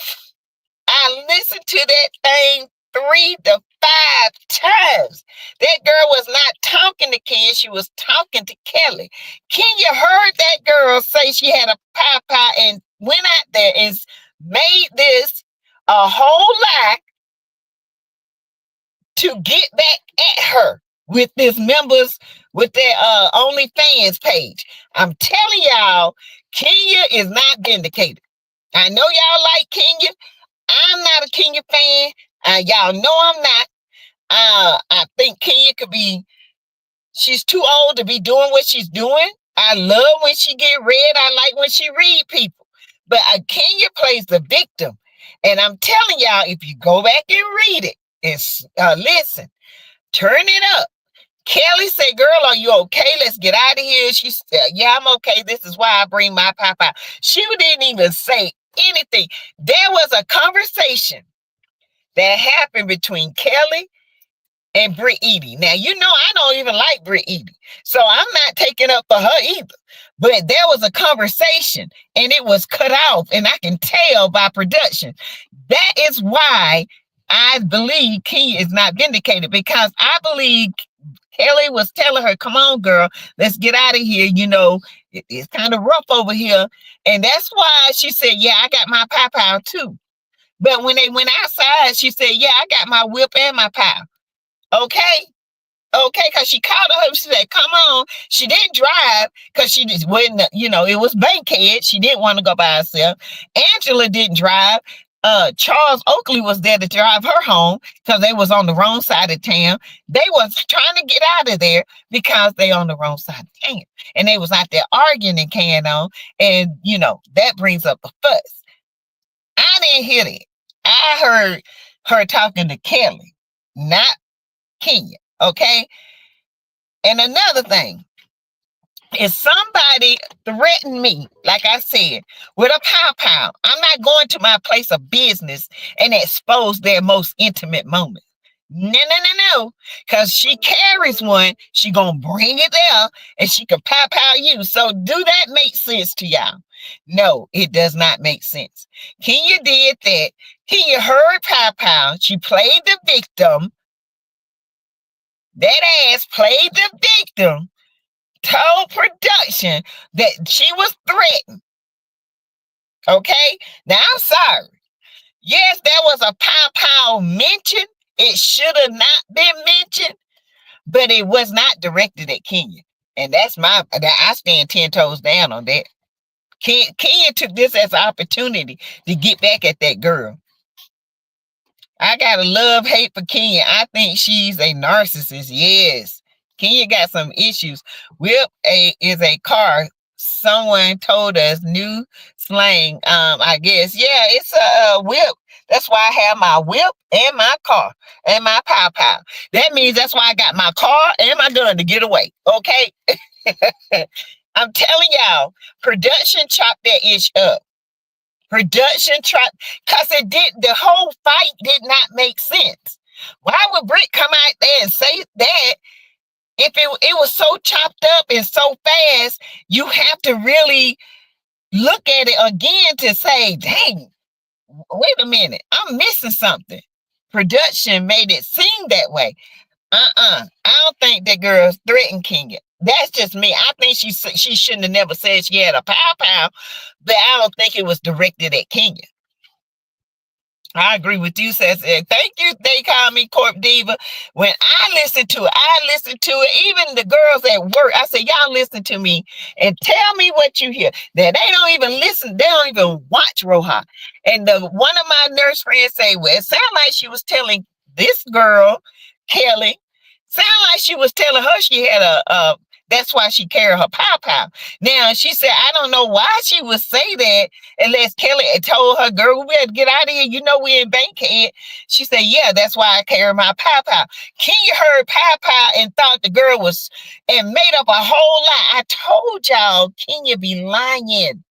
I listened to that thing 3 to 5 times. That girl was not talking to Kenya. She was talking to Kelly. Kenya heard that girl say she had a pie and went out there and made this a whole lie to get back at her with this members, with their OnlyFans page. I'm telling y'all, Kenya is not vindicated. I know y'all like Kenya. I'm not a Kenya fan. Y'all know I'm not. I think Kenya she's too old to be doing what she's doing. I love when she get read. I like when she read people. But Kenya plays the victim. And I'm telling y'all, if you go back and read it, listen, turn it up. Kelly said, girl, are you okay? Let's get out of here. She said, yeah, I'm okay. This is why I bring my pop out. She didn't even say anything. There was a conversation that happened between Kelly and Britt Edie. Now, you know, I don't even like Britt Edie, so I'm not taking up for her either. But there was a conversation and it was cut off, and I can tell by production. That is why I believe Kenya is not vindicated, because I believe Kelly was telling her, come on, girl, let's get out of here. You know, it's kind of rough over here. And that's why she said, yeah, I got my pow too. But when they went outside, she said, yeah, I got my whip and my pow. Okay. Okay, because she called her, she said, come on. She didn't drive because she just wasn't, you know, it was Bankhead. She didn't want to go by herself. Angela didn't drive. Charles Oakley was there to drive her home because they was on the wrong side of town. They was trying to get out of there because they on the wrong side of town. And they was out there arguing and carrying on. And, you know, that brings up a fuss. I didn't hear that. I heard her talking to Kelly, not Kenya. Okay. And another thing, if somebody threatened me, like I said, with a pow, I'm not going to my place of business and expose their most intimate moment. No. Because she carries one, she gonna bring it there and she can pow you. So do that make sense to y'all? No, it does not make sense. Kenya did that. Kenya heard pow. She played the victim. That ass played the victim, told production that she was threatened. Okay? Now, I'm sorry. Yes, there was a pow mention. It should have not been mentioned, but it was not directed at Kenya. And I stand 10 toes down on that. Kenya took this as an opportunity to get back at that girl. I got a love-hate for Kenya. I think she's a narcissist. Yes. Kenya got some issues. Whip is a car. Someone told us new slang. I guess. Yeah, it's a whip. That's why I have my whip and my car and my pow. That means that's why I got my car and my gun to get away. Okay. I'm telling y'all, production chopped that ish up. Production tried, because the whole fight did not make sense. Why would Britt come out there and say that if it was so chopped up and so fast? You have to really look at it again to say, dang, wait a minute, I'm missing something. Production made it seem that way. I don't think that girl threatened Kenya. That's just me. I think she shouldn't have never said she had a pow, but I don't think it was directed at Kenya. I agree with you, Says. Thank you. They call me Corp Diva. When I listen to it, I listen to it. Even the girls at work, I say, y'all listen to me and tell me what you hear. That they don't even listen. They don't even watch Roja. And one of my nurse friends say, well, it sounded like she was telling this girl, Kelly, sound like she was telling her she had that's why she carried her pow. Now, she said, I don't know why she would say that unless Kelly had told her, girl, we had to get out of here. You know, we're in Bankhead. She said, yeah, that's why I carry my pow. Kenya heard pow and thought the girl was, and made up a whole lie. I told y'all, Kenya be lying.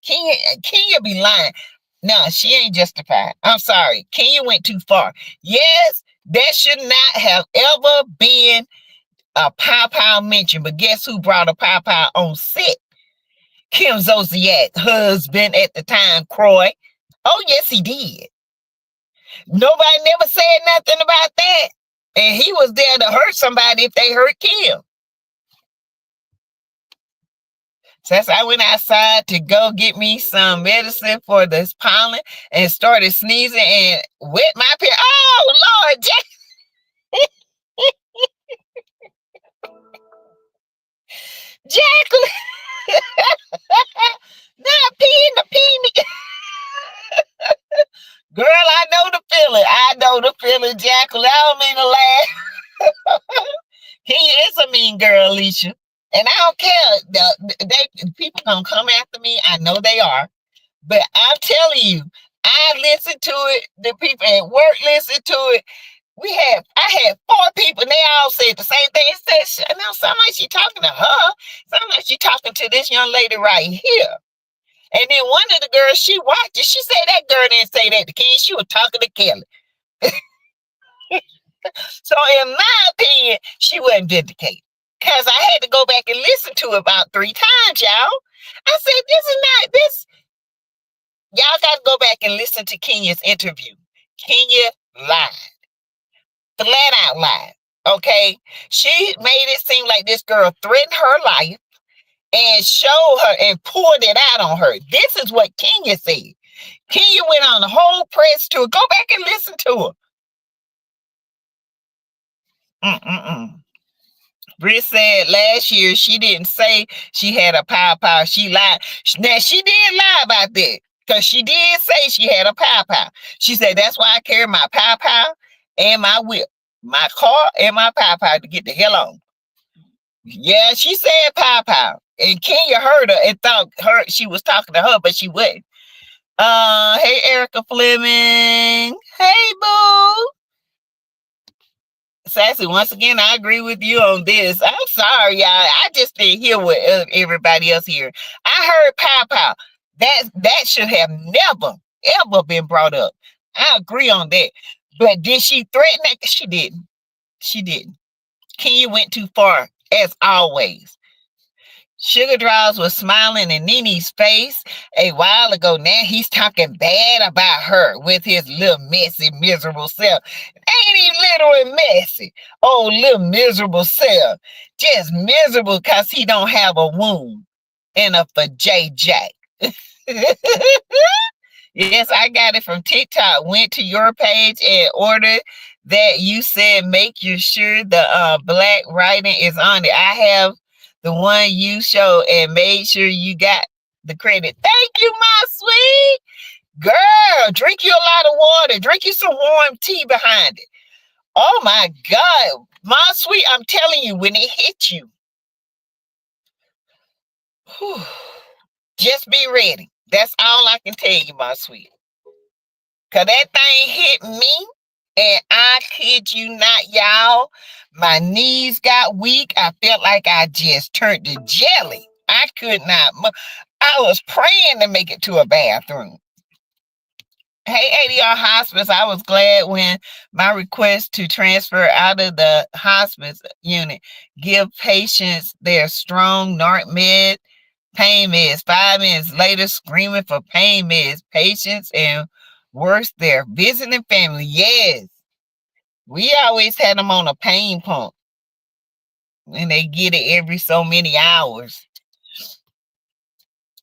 Kenya be lying. No, she ain't justified. I'm sorry. Kenya went too far. Yes, that should not have ever been a pow mention, but guess who brought a pow on set? Kim Zolciak, husband at the time, Croy. Oh, yes, he did. Nobody never said nothing about that. And he was there to hurt somebody if they hurt Kim. So that's I went outside to go get me some medicine for this pollen and started sneezing and wet my pants. Oh, Lord, Jacqueline. Not peeing the peenie. Girl, I know the feeling. I know the feeling, Jacqueline. I don't mean to laugh. He is a mean girl, Alicia. And I don't care. People gonna come after me. I know they are. But I'm telling you, I listen to it. The people at work listen to it. I had 4 people, and they all said the same thing. It said, now sound like she talking to her. Sound like she talking to this young lady right here. And then one of the girls, she watched it. She said that girl didn't say that to King. She was talking to Kelly. So in my opinion, she wasn't vindicated. Because I had to go back and listen to it about 3 times, y'all. I said, this is not this. Y'all got to go back and listen to Kenya's interview. Kenya lied. Flat out lied. Okay? She made it seem like this girl threatened her life and showed her and poured it out on her. This is what Kenya said. Kenya went on the whole press tour. Go back and listen to her. Britt said last year she didn't say she had a pow. She lied. Now, she did lie about that because she did say she had a pow. She said, that's why I carry my pow and my whip, my car and my pow to get the hell on. Yeah, she said pow. And Kenya heard her and thought she was talking to her, but she wasn't. Hey, Erica Fleming. Hey, boo. Sassy, once again, I agree with you on this. I'm sorry, y'all. I just didn't hear what everybody else hear. I heard pow. That should have never, ever been brought up. I agree on that. But did she threaten that? She didn't. She didn't. Kenya went too far, as always. Sugar Draws was smiling in Nene's face a while ago. Now he's talking bad about her with his little messy, miserable self. Ain't he little and messy? Oh, little miserable self. Just miserable because he don't have a womb. And a for JJ. Yes, I got it from TikTok. Went to your page and ordered that. You said make sure the black writing is on it. I have the one you showed and made sure you got the credit. Thank you, my sweet girl. Drink you a lot of water. Drink you some warm tea behind it. Oh my God, my sweet, I'm telling you, when it hits you, just be ready. That's all I can tell you, my sweet. Because that thing hit me, and I kid you not, y'all, my knees got weak. I felt like I just turned to jelly. I could not move. I was praying to make it to a bathroom. Hey, ADR Hospice, I was glad when my request to transfer out of the hospice unit give patients their strong NARC med pain meds. 5 minutes later, screaming for pain meds. Patients and worse, their visiting family. Yes, we always had them on a pain pump, and they get it every so many hours.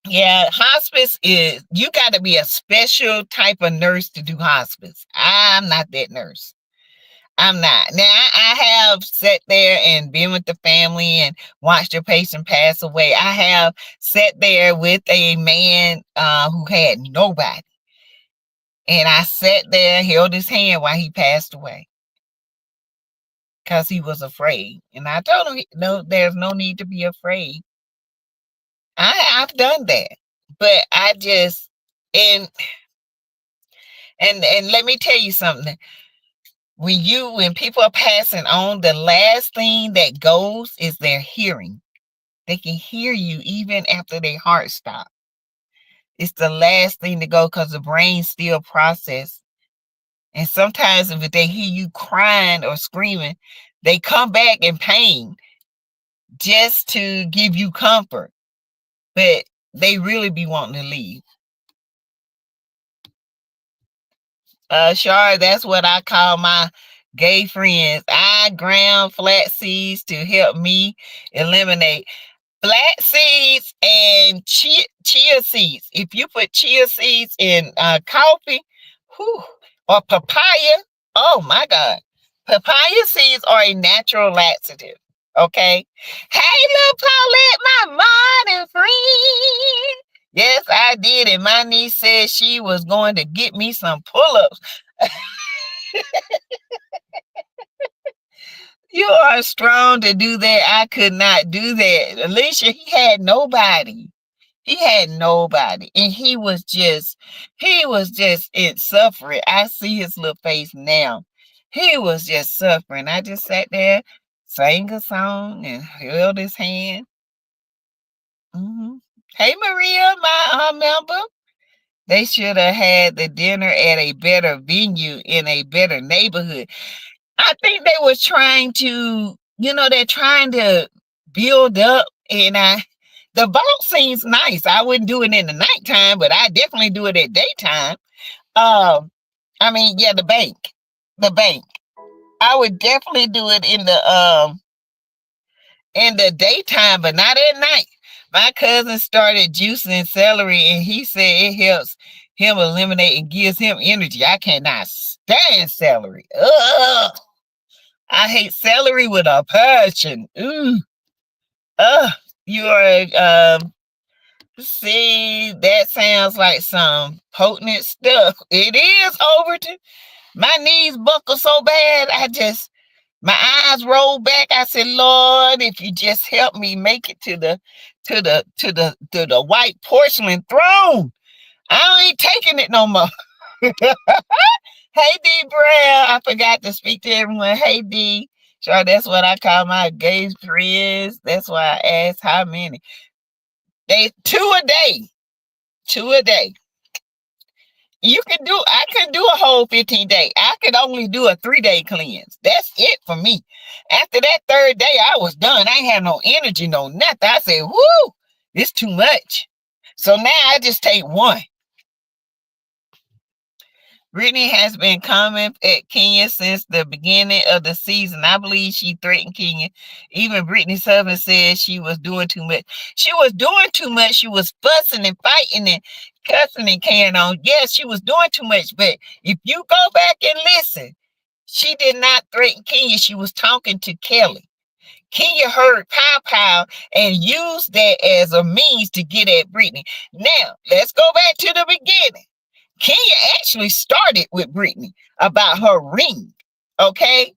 Yeah, hospice is, you got to be a special type of nurse to do hospice. I'm not that nurse. I'm not. Now, I have sat there and been with the family and watched a patient pass away. I have sat there with a man who had nobody. And I sat there, held his hand while he passed away because he was afraid. And I told him, no, there's no need to be afraid. I've done that. But I just, and let me tell you something. When people are passing on, the last thing that goes is their hearing. They can hear you even after their heart stops. It's the last thing to go because the brain still process. And sometimes if they hear you crying or screaming, they come back in pain just to give you comfort. But they really be wanting to leave. Shar, that's what I call my gay friends. I ground flat seeds to help me eliminate flat seeds and chia seeds. If you put chia seeds in coffee, whew, or papaya, oh my God. Papaya seeds are a natural laxative. Okay. Hey, little Paulette, my morning friend. Yes, I did. And my niece said she was going to get me some pull-ups. You are strong to do that. I could not do that. Alicia, he had nobody. He had nobody. And he was just in suffering. I see his little face now. He was just suffering. I just sat there, sang a song, and held his hand. Mm-hmm. Hey, Maria, my member. They should have had the dinner at a better venue in a better neighborhood. I think they were trying to, they're trying to build up, and the vault seems nice. I wouldn't do it in the nighttime, but I definitely do it at daytime. Yeah, the bank. I would definitely do it in the daytime, but not at night. My cousin started juicing celery, and he said it helps him eliminate and gives him energy. I cannot stand celery. Ugh. I hate celery with a passion. Ooh. You are see, that sounds like some potent stuff. It is, Overton. My knees buckle so bad. My eyes roll back. I said, Lord, if you just help me make it to the white porcelain throne. I ain't taking it no more. Hey, D Brown. I forgot to speak to everyone. Hey, D. Sure, that's what I call my gay friends. That's why I asked how many. Two a day. Two a day. I could do a whole 15-day. I could only do a 3-day cleanse. That's it for me. After that third day, I was done. I ain't have no energy, no nothing. I said, whoo, it's too much. So now I just take one. Brittany has been coming at Kenya since the beginning of the season. I believe she threatened Kenya. Even Brittany's husband said she was doing too much. She was doing too much. She was fussing and fighting and cussing and carrying on. Yes, she was doing too much. But if you go back and listen, she did not threaten Kenya. She was talking to Kelly. Kenya heard pow pow and used that as a means to get at Brittany. Now, let's go back to the beginning. Kenya actually started with Brittany about her ring. Okay.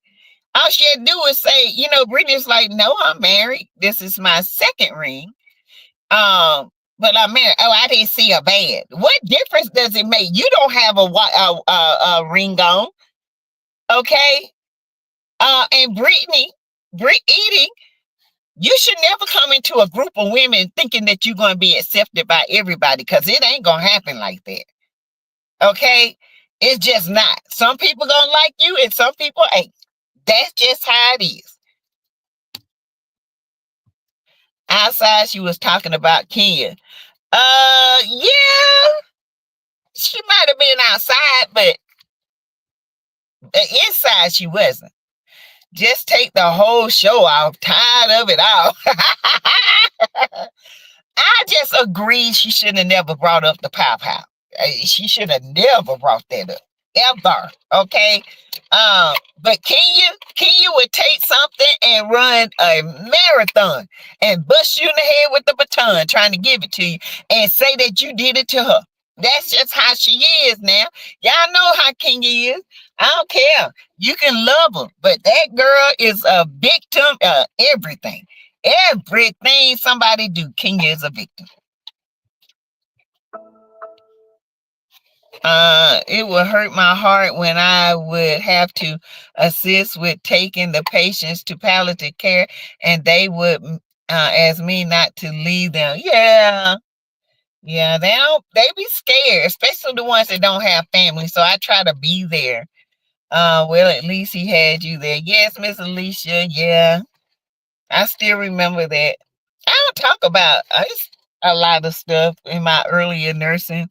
All she had to do was say, Brittany's like, no, I'm married. This is my second ring. But I'm married. Oh, I didn't see a bad. What difference does it make? You don't have a ring on. Okay. And Brittany, eating, you should never come into a group of women thinking that you're going to be accepted by everybody, because it ain't going to happen like that. Okay, it's just not. Some people gonna like you and some people ain't. That's just how it is. Outside, she was talking about Kenya. Yeah, she might have been outside, but inside she wasn't. Just take the whole show off. Tired of it all. I just agree she should have never brought up the pow pow. She should have never brought that up. Ever. Okay. But Kenya would take something and run a marathon and bust you in the head with the baton trying to give it to you and say that you did it to her. That's just how she is now. Y'all know how Kenya is. I don't care. You can love her, but that girl is a victim of everything. Everything somebody do, Kenya is a victim. It would hurt my heart when I would have to assist with taking the patients to palliative care and they would ask me not to leave them. Yeah. Yeah, they be scared, especially the ones that don't have family. So I try to be there. Well, at least he had you there. Yes, Miss Alicia. Yeah. I still remember that. I don't talk about a lot of stuff in my earlier nursing.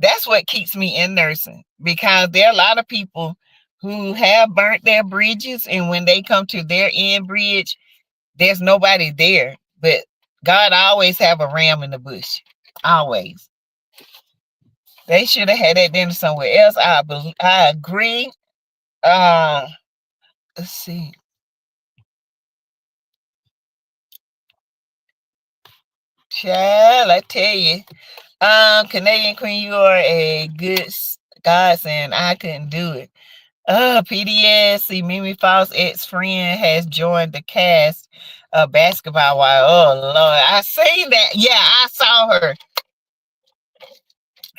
That's what keeps me in nursing because there are a lot of people who have burnt their bridges, and when they come to their end bridge, there's nobody there. But God always have a ram in the bush. Always. They should have had that dinner somewhere else. I agree. Let's see. Child, I tell you. Canadian Queen, you are a good godsend. I couldn't do it. PDS, see, Mimi Foss' ex-friend has joined the cast of Basketball Wives. Oh, Lord. I seen that. Yeah, I saw her.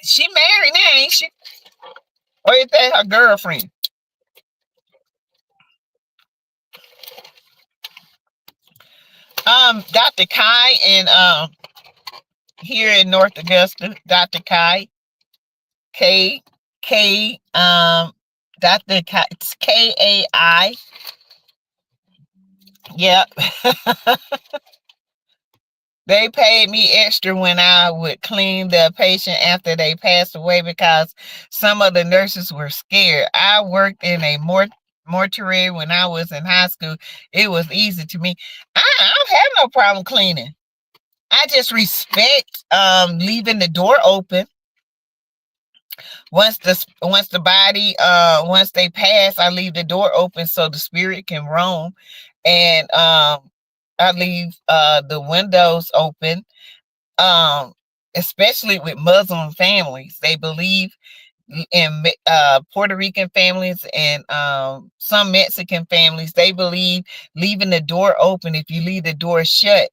She married now, ain't she? Or is that her girlfriend? Dr. Kai and here in North Augusta, Dr. Kai, K, Dr. Kai, it's Kai. Yep. They paid me extra when I would clean the patient after they passed away because some of the nurses were scared. I worked in a mortuary when I was in high school. It was easy to me. I don't have no problem cleaning. I just respect leaving the door open. Once the body once they pass, I leave the door open so the spirit can roam, and I leave the windows open. Especially with Muslim families, they believe in Puerto Rican families and some Mexican families, they believe leaving the door open. If you leave the door shut,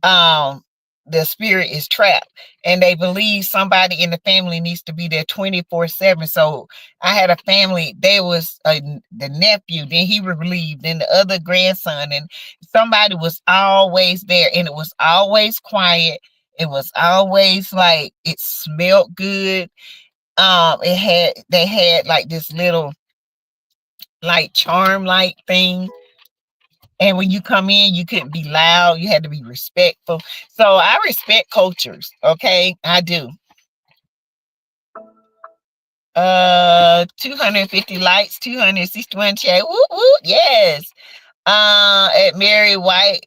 um the spirit is trapped, and they believe somebody in the family needs to be there 24/7. So I had a family, there was the nephew, then he would leave, then the other grandson, and somebody was always there, and it was always quiet. It was always like it smelled good. They had like this little like charm like thing, and when you come in, you couldn't be loud. You had to be respectful. So I respect cultures. Okay, I do. 250 likes, 261 chat. Woo woo. Yes. At Mary White,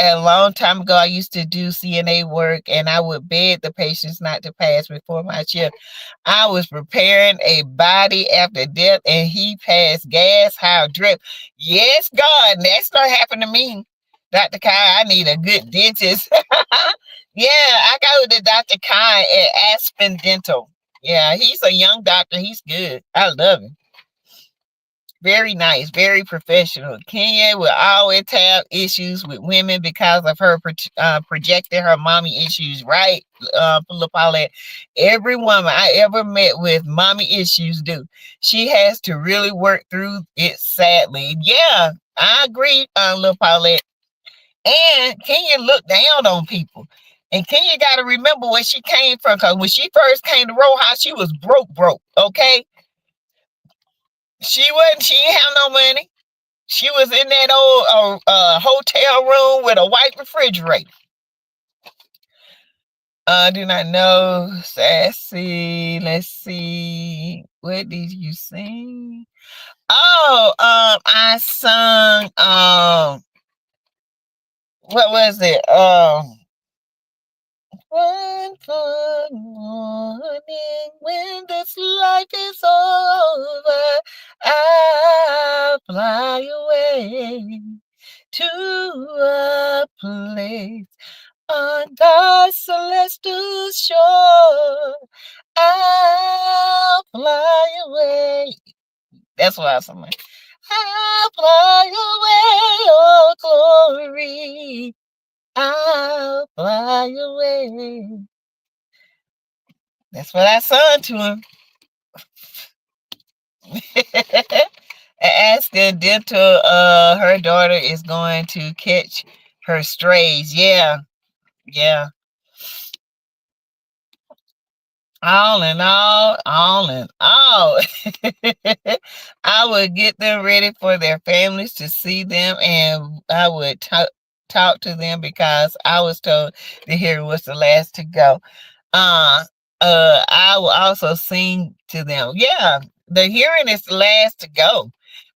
a long time ago, I used to do CNA work, and I would beg the patients not to pass before my shift. I was preparing a body after death, and he passed gas, how drip. Yes, God, that's not happened to me. Dr. Kai, I need a good dentist. Yeah, I go to Dr. Kai at Aspen Dental. Yeah, he's a young doctor. He's good. I love him. Very nice, very professional. Kenya will always have issues with women because of her projecting her mommy issues, right? Paulette, every woman I ever met with mommy issues do. She has to really work through it, sadly. Yeah, I agree, little Paulette. And Kenya looked down on people. And Kenya got to remember where she came from, because when she first came to Row House, she was broke, okay? She didn't have no money. She was in that old hotel room with a white refrigerator. Do not know. Sassy. Let's see. What did you sing? Oh, I sung what was it? One fun morning when this life is over, I'll fly away to a place on God's celestial shore. I'll fly away. That's what I was like. I'll fly away, oh glory. I'll fly away. That's what I sung to him. Aska Dental, her daughter is going to catch her strays. Yeah. All in all, I would get them ready for their families to see them, and I would talk to them because I was told the hearing was the last to go. I will also sing to them. Yeah, the hearing is the last to go.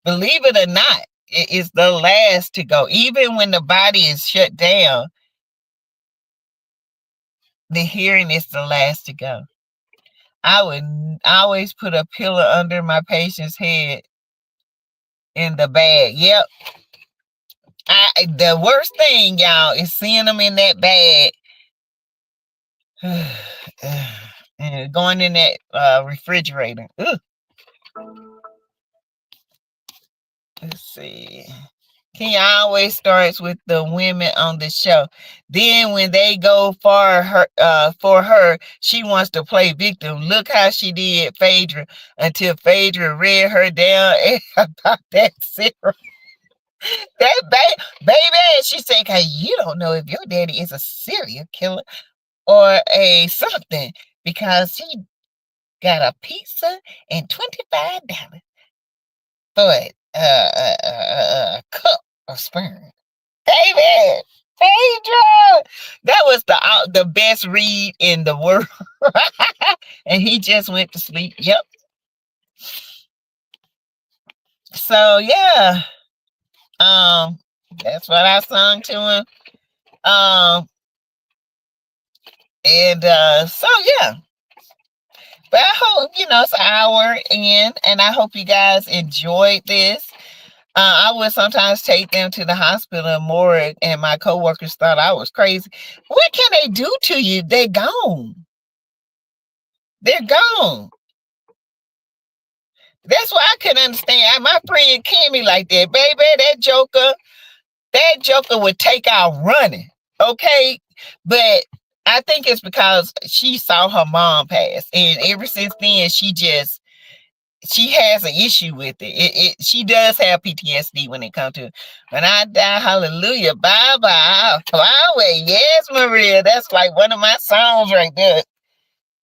Believe it or not, it is the last to go. Even when the body is shut down, the hearing is the last to go. I would always put a pillow under my patient's head in the bag. Yep. The worst thing, y'all, is seeing them in that bag and going in that refrigerator. Ugh. Let's see. Kenya always starts with the women on the show. Then when they go for her, she wants to play victim. Look how she did Phaedra until Phaedra read her down about that Sarah. That baby, she said, "Hey, you don't know if your daddy is a serial killer or a something because he got a pizza and $25 for a cup of sperm." David, Phaedra, that was the best read in the world, and he just went to sleep. Yep. So yeah, that's what I sung to him. And so yeah. But I hope, it's an hour in, and I hope you guys enjoyed this. I would sometimes take them to the hospital and morgue, and my coworkers thought I was crazy. What can they do to you? They're gone. They're gone. That's why I couldn't understand. My friend Kimmy like that, baby, that joker would take out running. Okay. But I think it's because she saw her mom pass. And ever since then, she has an issue with it. She does have PTSD when it comes to when I die, hallelujah, bye bye, fly away. Yes, Maria, that's like one of my songs right there.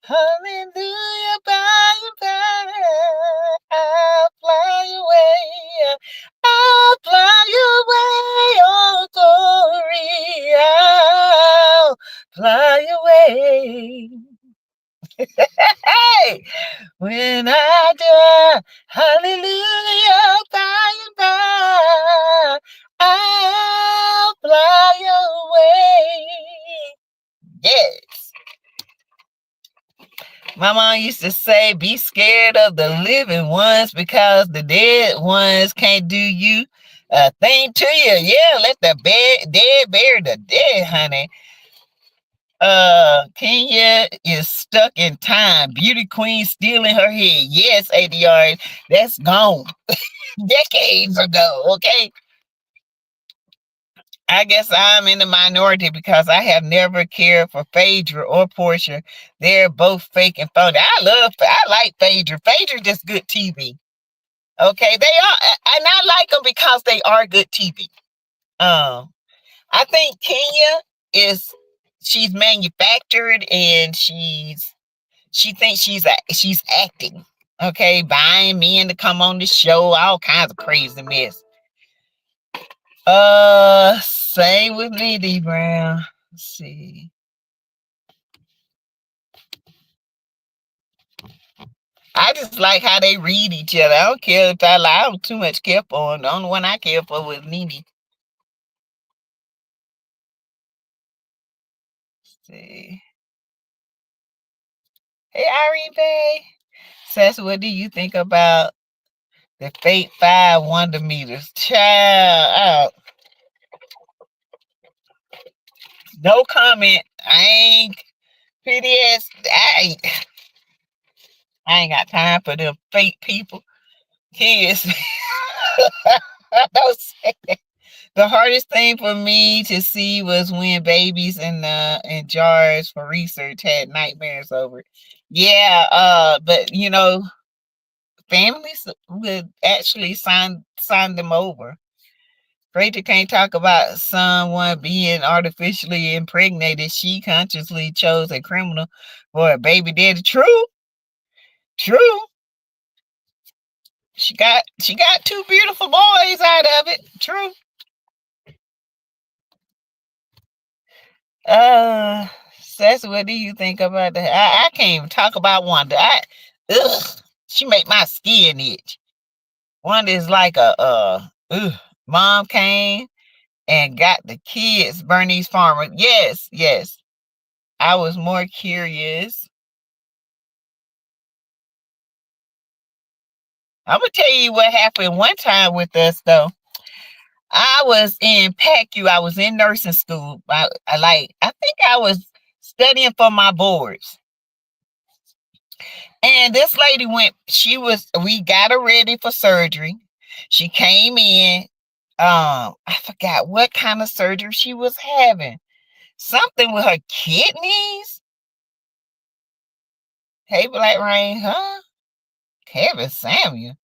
Hallelujah, bye bye, I'll fly away, I'll fly away, oh glory, I'll fly away. Hey, when I die, hallelujah, by and by, I'll fly away. Yes. My mom used to say, be scared of the living ones because the dead ones can't do you a thing to you. Yeah, let the dead bury the dead, honey. Kenya is stuck in time. Beauty queen stealing her head. Yes, ADR, that's gone decades ago. Okay, I guess I'm in the minority because I have never cared for Phaedra or Portia. They're both fake and phony. I like Phaedra. Phaedra just good TV. Okay, they are, and I like them because they are good TV. I think Kenya she's manufactured, and she thinks she's acting. Okay, buying men to come on the show, all kinds of crazy mess. Same with me, D Brown. Let's see. I just like how they read each other. I don't care if I don't too much care for them. The only one I care for was Nene. Let's see. Hey, Irene Bay. Says, what do you think about the Fate 5 Wonder Meters? Child, no comment. I ain't PDS. I ain't got time for them fake people. Kids. Don't say that. The hardest thing for me to see was when babies in jars for research had nightmares over it. Yeah, but you know, families would actually sign them over. Rachel can't talk about someone being artificially impregnated. She consciously chose a criminal for a baby daddy. True, true. She got two beautiful boys out of it. True. Uh, Sassy, what do you think about that? I can't even talk about Wanda. Ugh, she make my skin itch. Wanda is like ugh. Mom came and got the kids, Bernice Farmer. Yes, yes. I was more curious. I'm gonna tell you what happened one time with us though. I was in PACU. I was in nursing school. I think I was studying for my boards. And this lady we got her ready for surgery. She came in. I forgot what kind of surgery she was having. Something with her kidneys. Hey, Black Rain, huh? Kevin Samuel.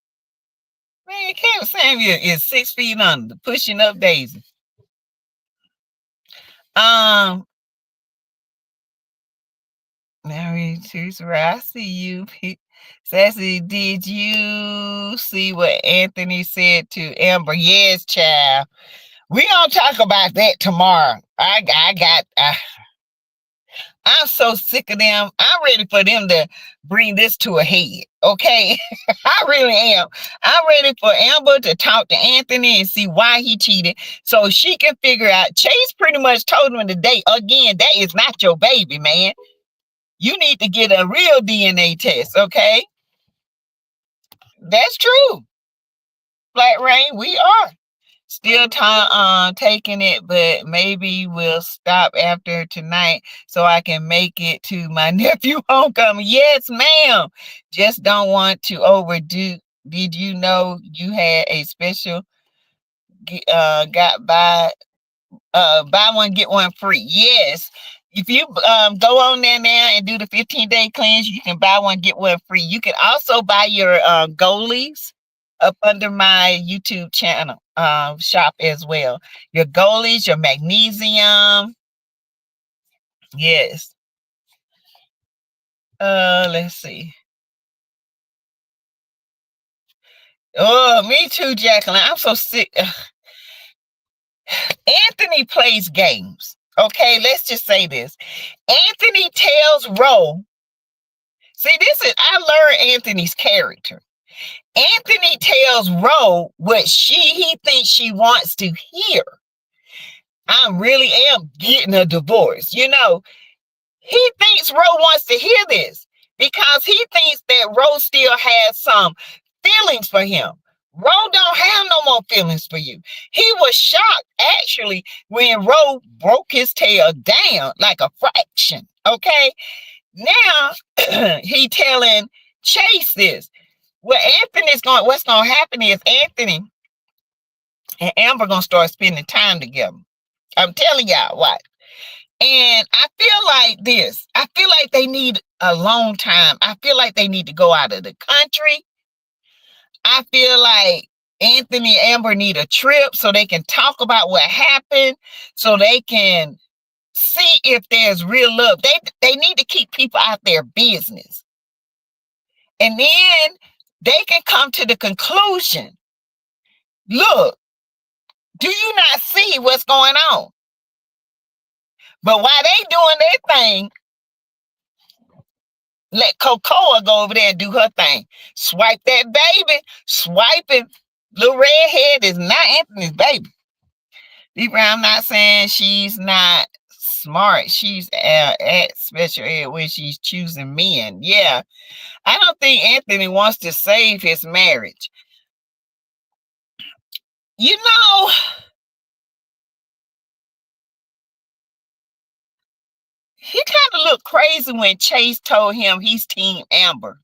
Man, Kevin Samuel is 6 feet under, pushing up Daisy. Mary Teresa, I see you. Sassy, did you see what Anthony said to Amber? Yes, child. We gonna talk about that tomorrow. I'm so sick of them. I'm ready for them to bring this to a head. Okay, I really am. I'm ready for Amber to talk to Anthony and see why he cheated, so she can figure out. Chase pretty much told him today again that is not your baby, man. You need to get a real DNA test. Okay, that's true. Black Rain, we are still taking it, but maybe we'll stop after tonight so I can make it to my nephew homecoming. Yes, ma'am. Just don't want to overdo. Did you know you had a special got buy one get one free? Yes. If you go on there now and do the 15-day cleanse, you can buy one get one free. You can also buy your goalies up under my YouTube channel shop as well. Your goalies, your magnesium. Yes. Let's see. Oh, me too, Jacqueline. I'm so sick. Anthony plays games. Okay, let's just say this. Anthony tells Ro. See, I learned Anthony's character. Anthony tells Ro what he thinks she wants to hear. I really am getting a divorce. You know, he thinks Ro wants to hear this because he thinks that Ro still has some feelings for him. Ro don't have no more feelings for you. He was shocked actually when Ro broke his tail down like a fraction. Okay. Now he telling Chase this. What's gonna happen is Anthony and Amber gonna start spending time together. I'm telling y'all what. And I feel like this. I feel like they need a long time. I feel like they need to go out of the country. I feel like Anthony and Amber need a trip so they can talk about what happened, so they can see if there's real love. They need to keep people out their business. And then they can come to the conclusion, look, do you not see what's going on? But while they doing their thing, let Cocoa go over there and do her thing. Swipe that baby. Swiping. Little redhead is not Anthony's baby. Deep I'm not saying she's not smart. She's at special ed when she's choosing men. Yeah, I don't think Anthony wants to save his marriage. You know, he kind of looked crazy when Chase told him he's Team Amber.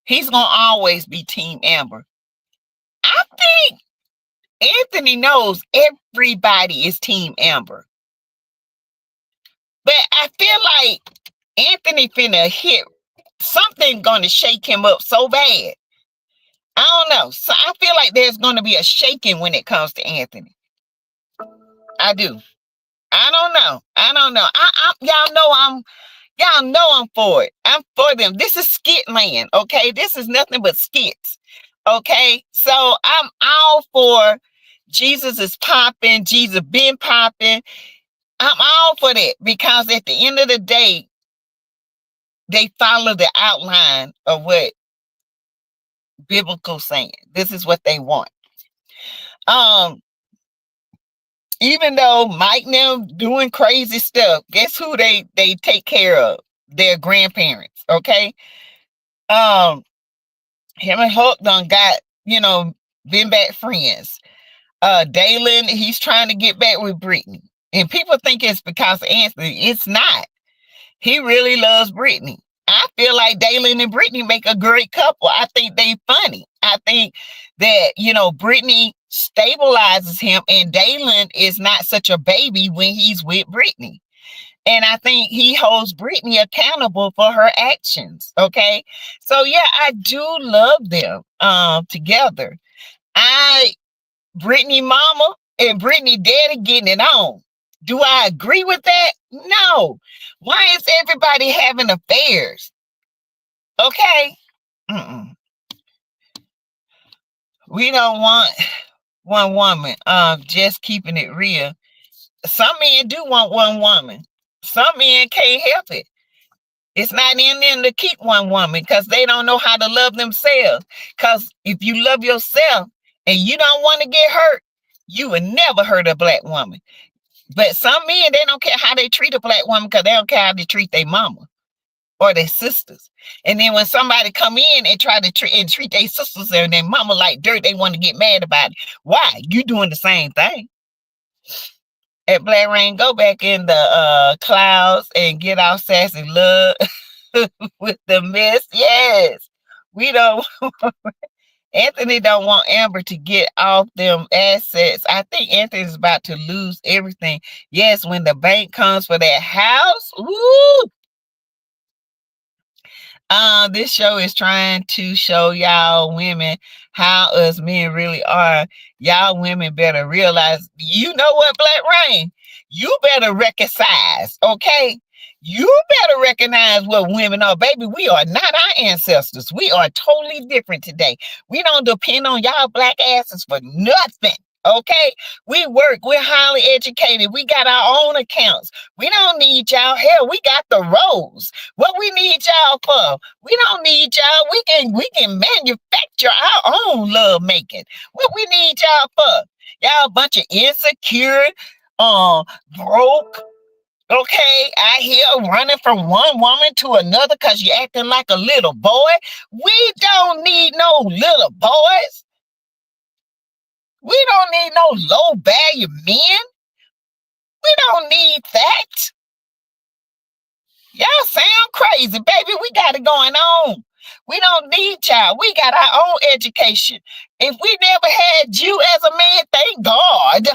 He's going to always be Team Amber. I think Anthony knows everybody is Team Amber. But I feel like Anthony finna hit something, gonna shake him up so bad. I don't know. So I feel like there's gonna be a shaking when it comes to Anthony. I do. I don't know. Y'all know I'm for it. I'm for them. This is skit land, okay? This is nothing but skits. Okay. So I'm all for Jesus is popping, Jesus been popping. I'm all for that because at the end of the day, they follow the outline of what biblical saying. This is what they want. Even though Mike and them doing crazy stuff, guess who they take care of? Their grandparents. Okay. Him and Hulk done got, been back friends. Dalen, he's trying to get back with Brittany. And people think it's because of Anthony. It's not. He really loves Brittany. I feel like Dalen and Brittany make a great couple. I think they funny. I think that, Brittany stabilizes him and Dalen is not such a baby when he's with Brittany. And I think he holds Brittany accountable for her actions. Okay. So yeah, I do love them together. Brittany mama and Brittany daddy getting it on. Do I agree with that? No. Why is everybody having affairs? Okay. We don't want one woman. Just keeping it real. Some men do want one woman. Some men can't help it. It's not in them to keep one woman because they don't know how to love themselves. Because if you love yourself and you don't want to get hurt, you would never hurt a black woman. But some men, they don't care how they treat a black woman because they don't care how they treat their mama or their sisters. And then when somebody come in and try to treat their sisters and their mama like dirt, they want to get mad about it. Why? You doing the same thing. At Black Rain, go back in the clouds and get our sassy love with the mess. Yes. We don't Anthony don't want Amber to get off them assets. I think Anthony's about to lose everything. Yes, when the bank comes for that house. Woo! This show is trying to show y'all women how us men really are. Y'all women better realize, you know what, Black Rain? You better recognize, okay? You better recognize what women are. Baby, we are not our ancestors. We are totally different today. We don't depend on y'all black asses for nothing. Okay, we work, we're highly educated, we got our own accounts. We don't need y'all. Hell, we got the roles. What we need y'all for? We don't need y'all. We can manufacture our own love making. What we need y'all for? Y'all a bunch of insecure, broke, okay, I hear running from one woman to another because you're acting like a little boy. We don't need no little boys. We don't need no low value men. We don't need that. Y'all sound crazy, baby. We got it going on. We don't need y'all. We got our own education. If we never had you as a man, thank God.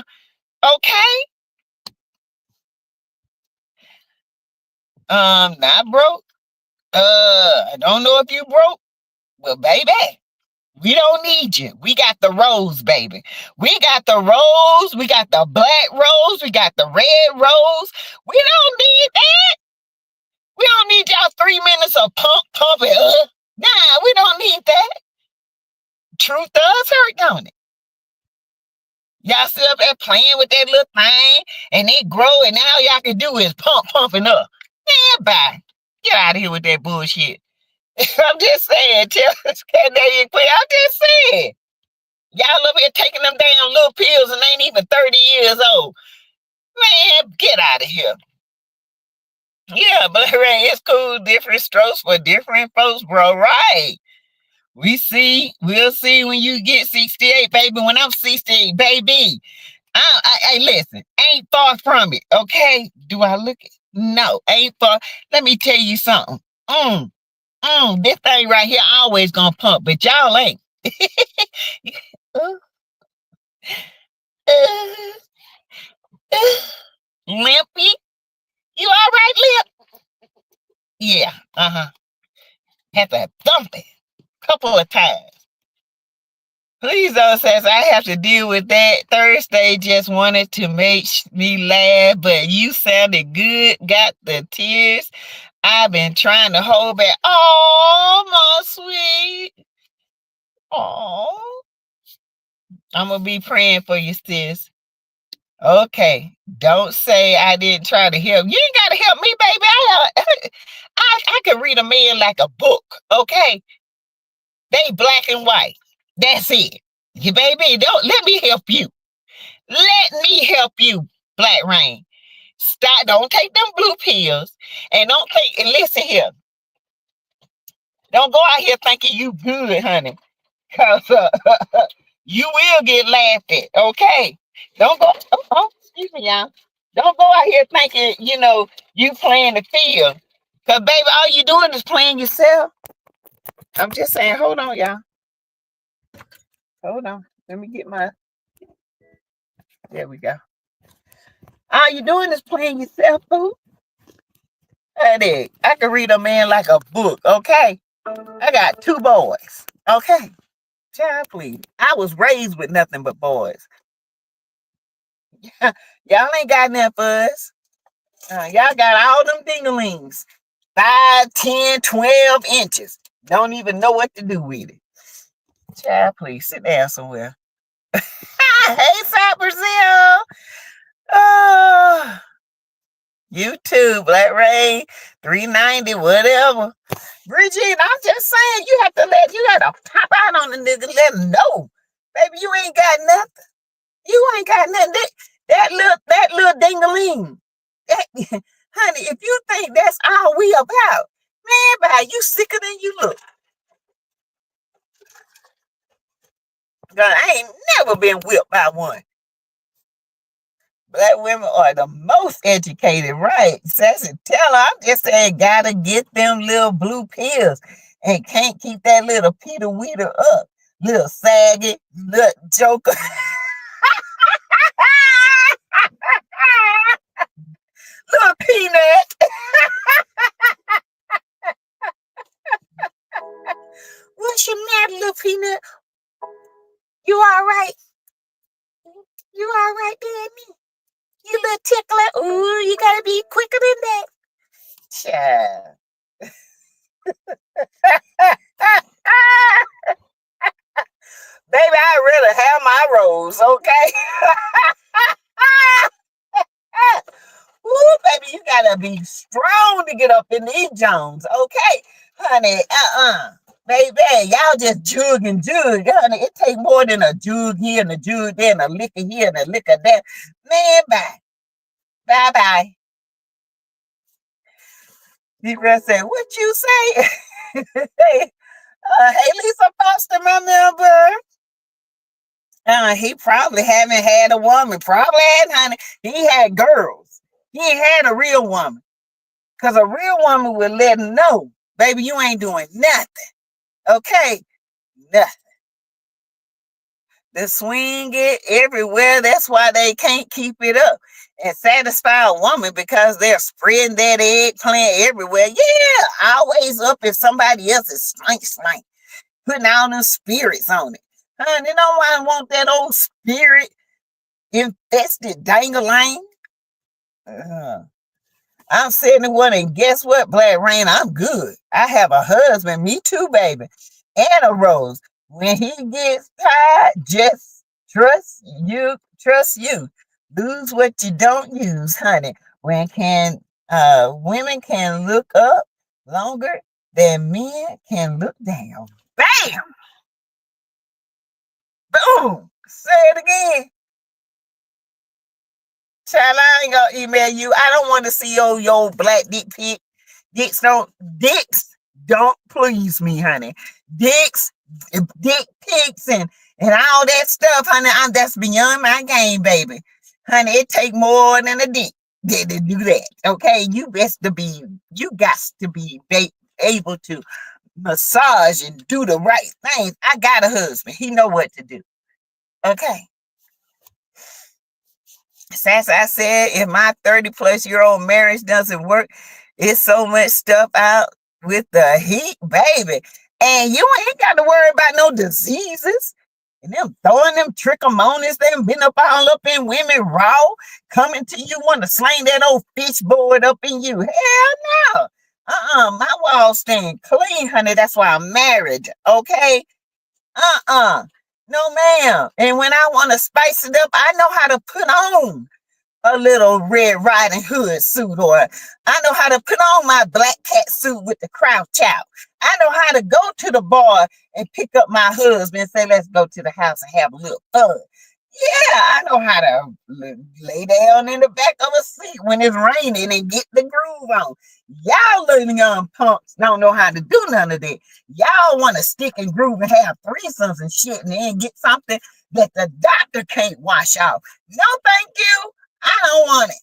Okay? Not broke. I don't know if you broke. Well, baby, we don't need you. We got the rose, baby. We got the rose. We got the black rose. We got the red rose. We don't need that. We don't need y'all 3 minutes of pump it up. Nah, we don't need that. Truth does hurt, don't it? Y'all sit up there playing with that little thing and it grow and all y'all can do is pumping up. Man, bye. Get out of here with that bullshit. I'm just saying, tell us Canadian queen. I'm just saying. Y'all over here taking them damn little pills and ain't even 30 years old. Man, get out of here. Yeah, but hooray, it's cool. Different strokes for different folks, bro. Right. We'll see when you get 68, baby. When I'm 68, baby. Hey, listen, ain't far from it, okay? Do I look it? No, ain't far. Let me tell you something. This thing right here always gonna pump, but y'all ain't. uh, uh, Limpy, you all right, Limp? Yeah, had to thump it a couple of times. Please don't says I have to deal with that. Thursday just wanted to make me laugh, but you sounded good. Got the tears. I've been trying to hold back. Oh, my sweet. Oh, I'm gonna be praying for you, sis. Okay, don't say I didn't try to help. You ain't gotta help me, baby. I can read a man like a book. Okay, they black and white. That's it. You baby, don't let me help you. Let me help you, Black Rain. Stop. Don't take them blue pills, and don't take. And listen here. Don't go out here thinking you good, honey, cause you will get laughed at. Okay. Don't go. Excuse me, y'all. Don't go out here thinking you playing the field, cause baby, all you doing is playing yourself. I'm just saying. Hold on, y'all. Hold on. Let me get my. There we go. All you doing is playing yourself, boo. Honey, I can read a man like a book, okay? I got 2 boys, okay? Child, please. I was raised with nothing but boys. Y'all ain't got nothing for us. Y'all got all them dinglings. 5, 10, 12 inches. Don't even know what to do with it. Child, please sit down somewhere. Hey, Fat Brazil. Oh, you too, Black Ray, 390, whatever. Bridget, I'm just saying, you gotta pop out on the nigga, let him know. Baby, you ain't got nothing. You ain't got nothing. That little dingaling. Honey, if you think that's all we about, man, bye, you sicker than you look. I ain't never been whipped by one. Black women are the most educated, right? Sassy, tell her, I'm just saying, gotta get them little blue pills and can't keep that little Peter Weeder up. Little saggy, little joker. Little peanut. What's your matter, little peanut? You all right? You all right, baby? You little tickler. Ooh, you gotta be quicker than that. Child. Baby, I'd rather have my rose, okay? Ooh, baby, you gotta be strong to get up in these Jones, okay? Honey, baby, y'all just jug and jug. Honey, it take more than a jug here and a jug there and a liquor here and a liquor there. Man, bye. Bye-bye. Negro said, what you say? Hey, Lisa Foster, my member. He probably haven't had a woman. Probably had, honey. He had girls. He ain't had a real woman. Because a real woman would let him know, baby, you ain't doing nothing. Okay? Nothing. They swing it everywhere. That's why they can't keep it up and satisfy a woman, because they're spreading that eggplant everywhere. Yeah, always up if somebody else is slank, putting all them spirits on it. Honey, nobody want that old spirit infested dangling. I'm 71, and guess what, Black Rain? I'm good. I have a husband, me too, baby, and a rose. When he gets tired, just trust you. Lose what you don't use, honey. Women can look up longer than men can look down. Bam! Boom! Say it again. Child, I ain't gonna email you. I don't want to see your black dick pic. Dicks don't please me, honey. Dicks, dick pics and all that stuff, honey. That's beyond my game, baby. Honey, it take more than a dick to do that. Okay, you got to be able to massage and do the right things. I got a husband. He know what to do. Okay. Since I said if my 30-plus-year-old marriage doesn't work, it's so much stuff out with the heat, baby. And you ain't got to worry about no diseases. And them throwing them trichomonas, them been up all up in women raw, coming to you, want to sling that old fish board up in you. Hell no. My walls staying clean, honey. That's why I'm married, okay? No, ma'am. And when I want to spice it up, I know how to put on a little Red Riding Hood suit, or I know how to put on my black cat suit with the crouch out. I know how to go to the bar and pick up my husband and say, let's go to the house and have a little fun. Yeah, I know how to lay down in the back of a seat when it's raining and get the groove on. Y'all little young punks don't know how to do none of that. Y'all want to stick and groove and have threesomes and shit and then get something that the doctor can't wash off. No, thank you. I don't want it.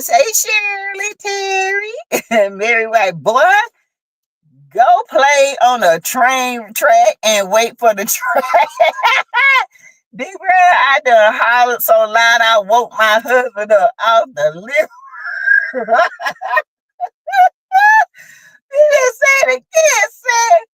Say Shirley Terry, Mary White, boy, go play on a train track and wait for the train. Big bro, I done hollered so loud I woke my husband up off the lift. He just said it again, said.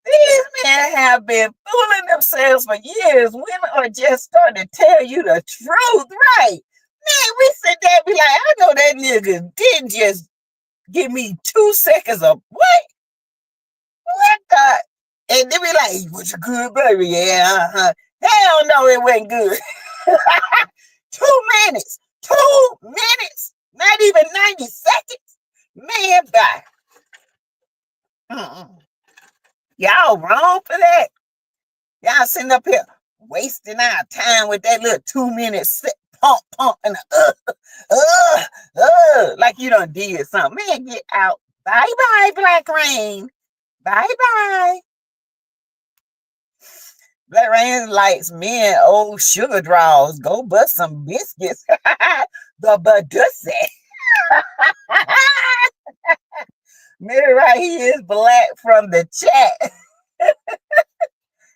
These men have been fooling themselves for years. Women are just starting to tell you the truth, right? Man, we sit there and be like, I know that nigga didn't just give me 2 seconds of what? What the? And they be like, was you good, baby? Yeah, Hell no, it wasn't good. 2 minutes. 2 minutes. Not even 90 seconds. Man, bye. Y'all wrong for that. Y'all sitting up here wasting our time with that little 2 minutes pump and like you done did something. Man, get out. Bye-bye, Black Rain. Bye-bye. Black Rain likes men old sugar draws. Go bust some biscuits. The Badussy. Mary right here is black from the chat.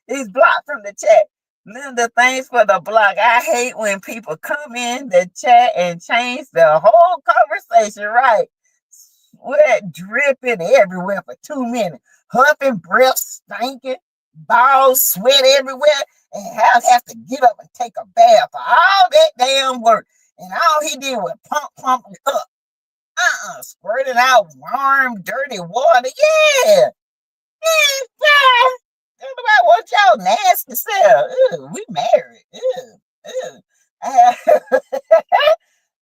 He's blocked from the chat. Linda, thanks for the block. I hate when people come in the chat and change the whole conversation, right? Sweat dripping everywhere for 2 minutes. Huffing, breath stinking, balls, sweat everywhere, and have to get up and take a bath for all that damn work. And all he did was pump it up. Squirting out warm, dirty water. Yeah. Nobody want y'all nasty self. Ew, we married.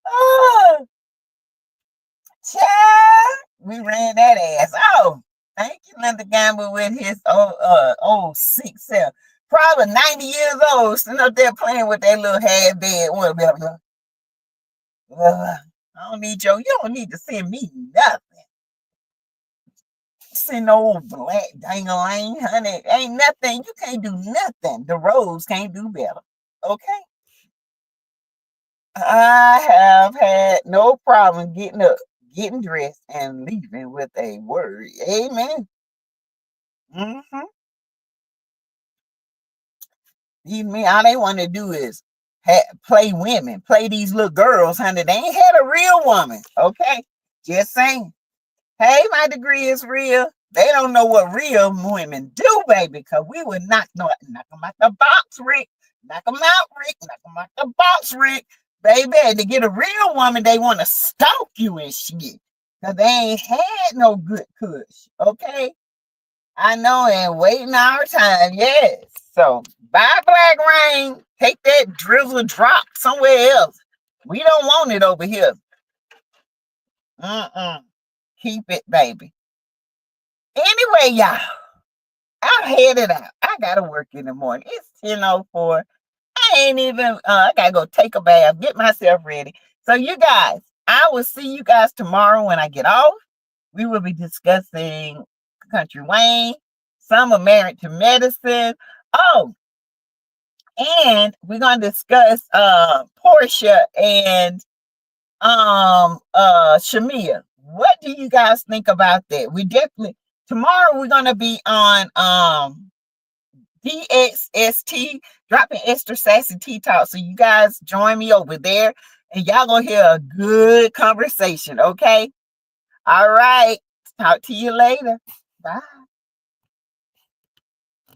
Oh, child. We ran that ass. Oh, thank you, Linda Gamble, with his old sick self. Probably 90 years old, sitting up there playing with that little half dead one. You don't need to send me nothing. Send old black dang-a-lang, honey. Ain't nothing. You can't do nothing. The Rose can't do better. Okay? I have had no problem getting up, getting dressed, and leaving with a word. Amen. Even me, all they want to do is play women, play these little girls, honey. They ain't had a real woman. Okay? Just saying. Hey, my degree is real. They don't know what real women do, baby, because we would knock them out the box, Rick. Knock them out, Rick. Knock them out the box, Rick. Baby, to get a real woman, they want to stalk you and shit. Because they ain't had no good kush, okay? I know, and waiting our time, yes. So, bye, Black Rain. Take that drizzle drop somewhere else. We don't want it over here. Keep it, baby. Anyway, y'all, I'm headed out. I gotta work in the morning. It's 10:04. I ain't even I gotta go take a bath, get myself ready. So you guys, I will see you guys tomorrow when I get off. We will be discussing Country Wayne, some are Married to Medicine. Oh, and we're gonna discuss Portia and Shamia. What do you guys think about that? We definitely tomorrow we're gonna be on DXST, dropping Esther Sassy Tea Talk. So you guys join me over there and y'all gonna hear a good conversation, okay? All right. Talk to you later. Bye.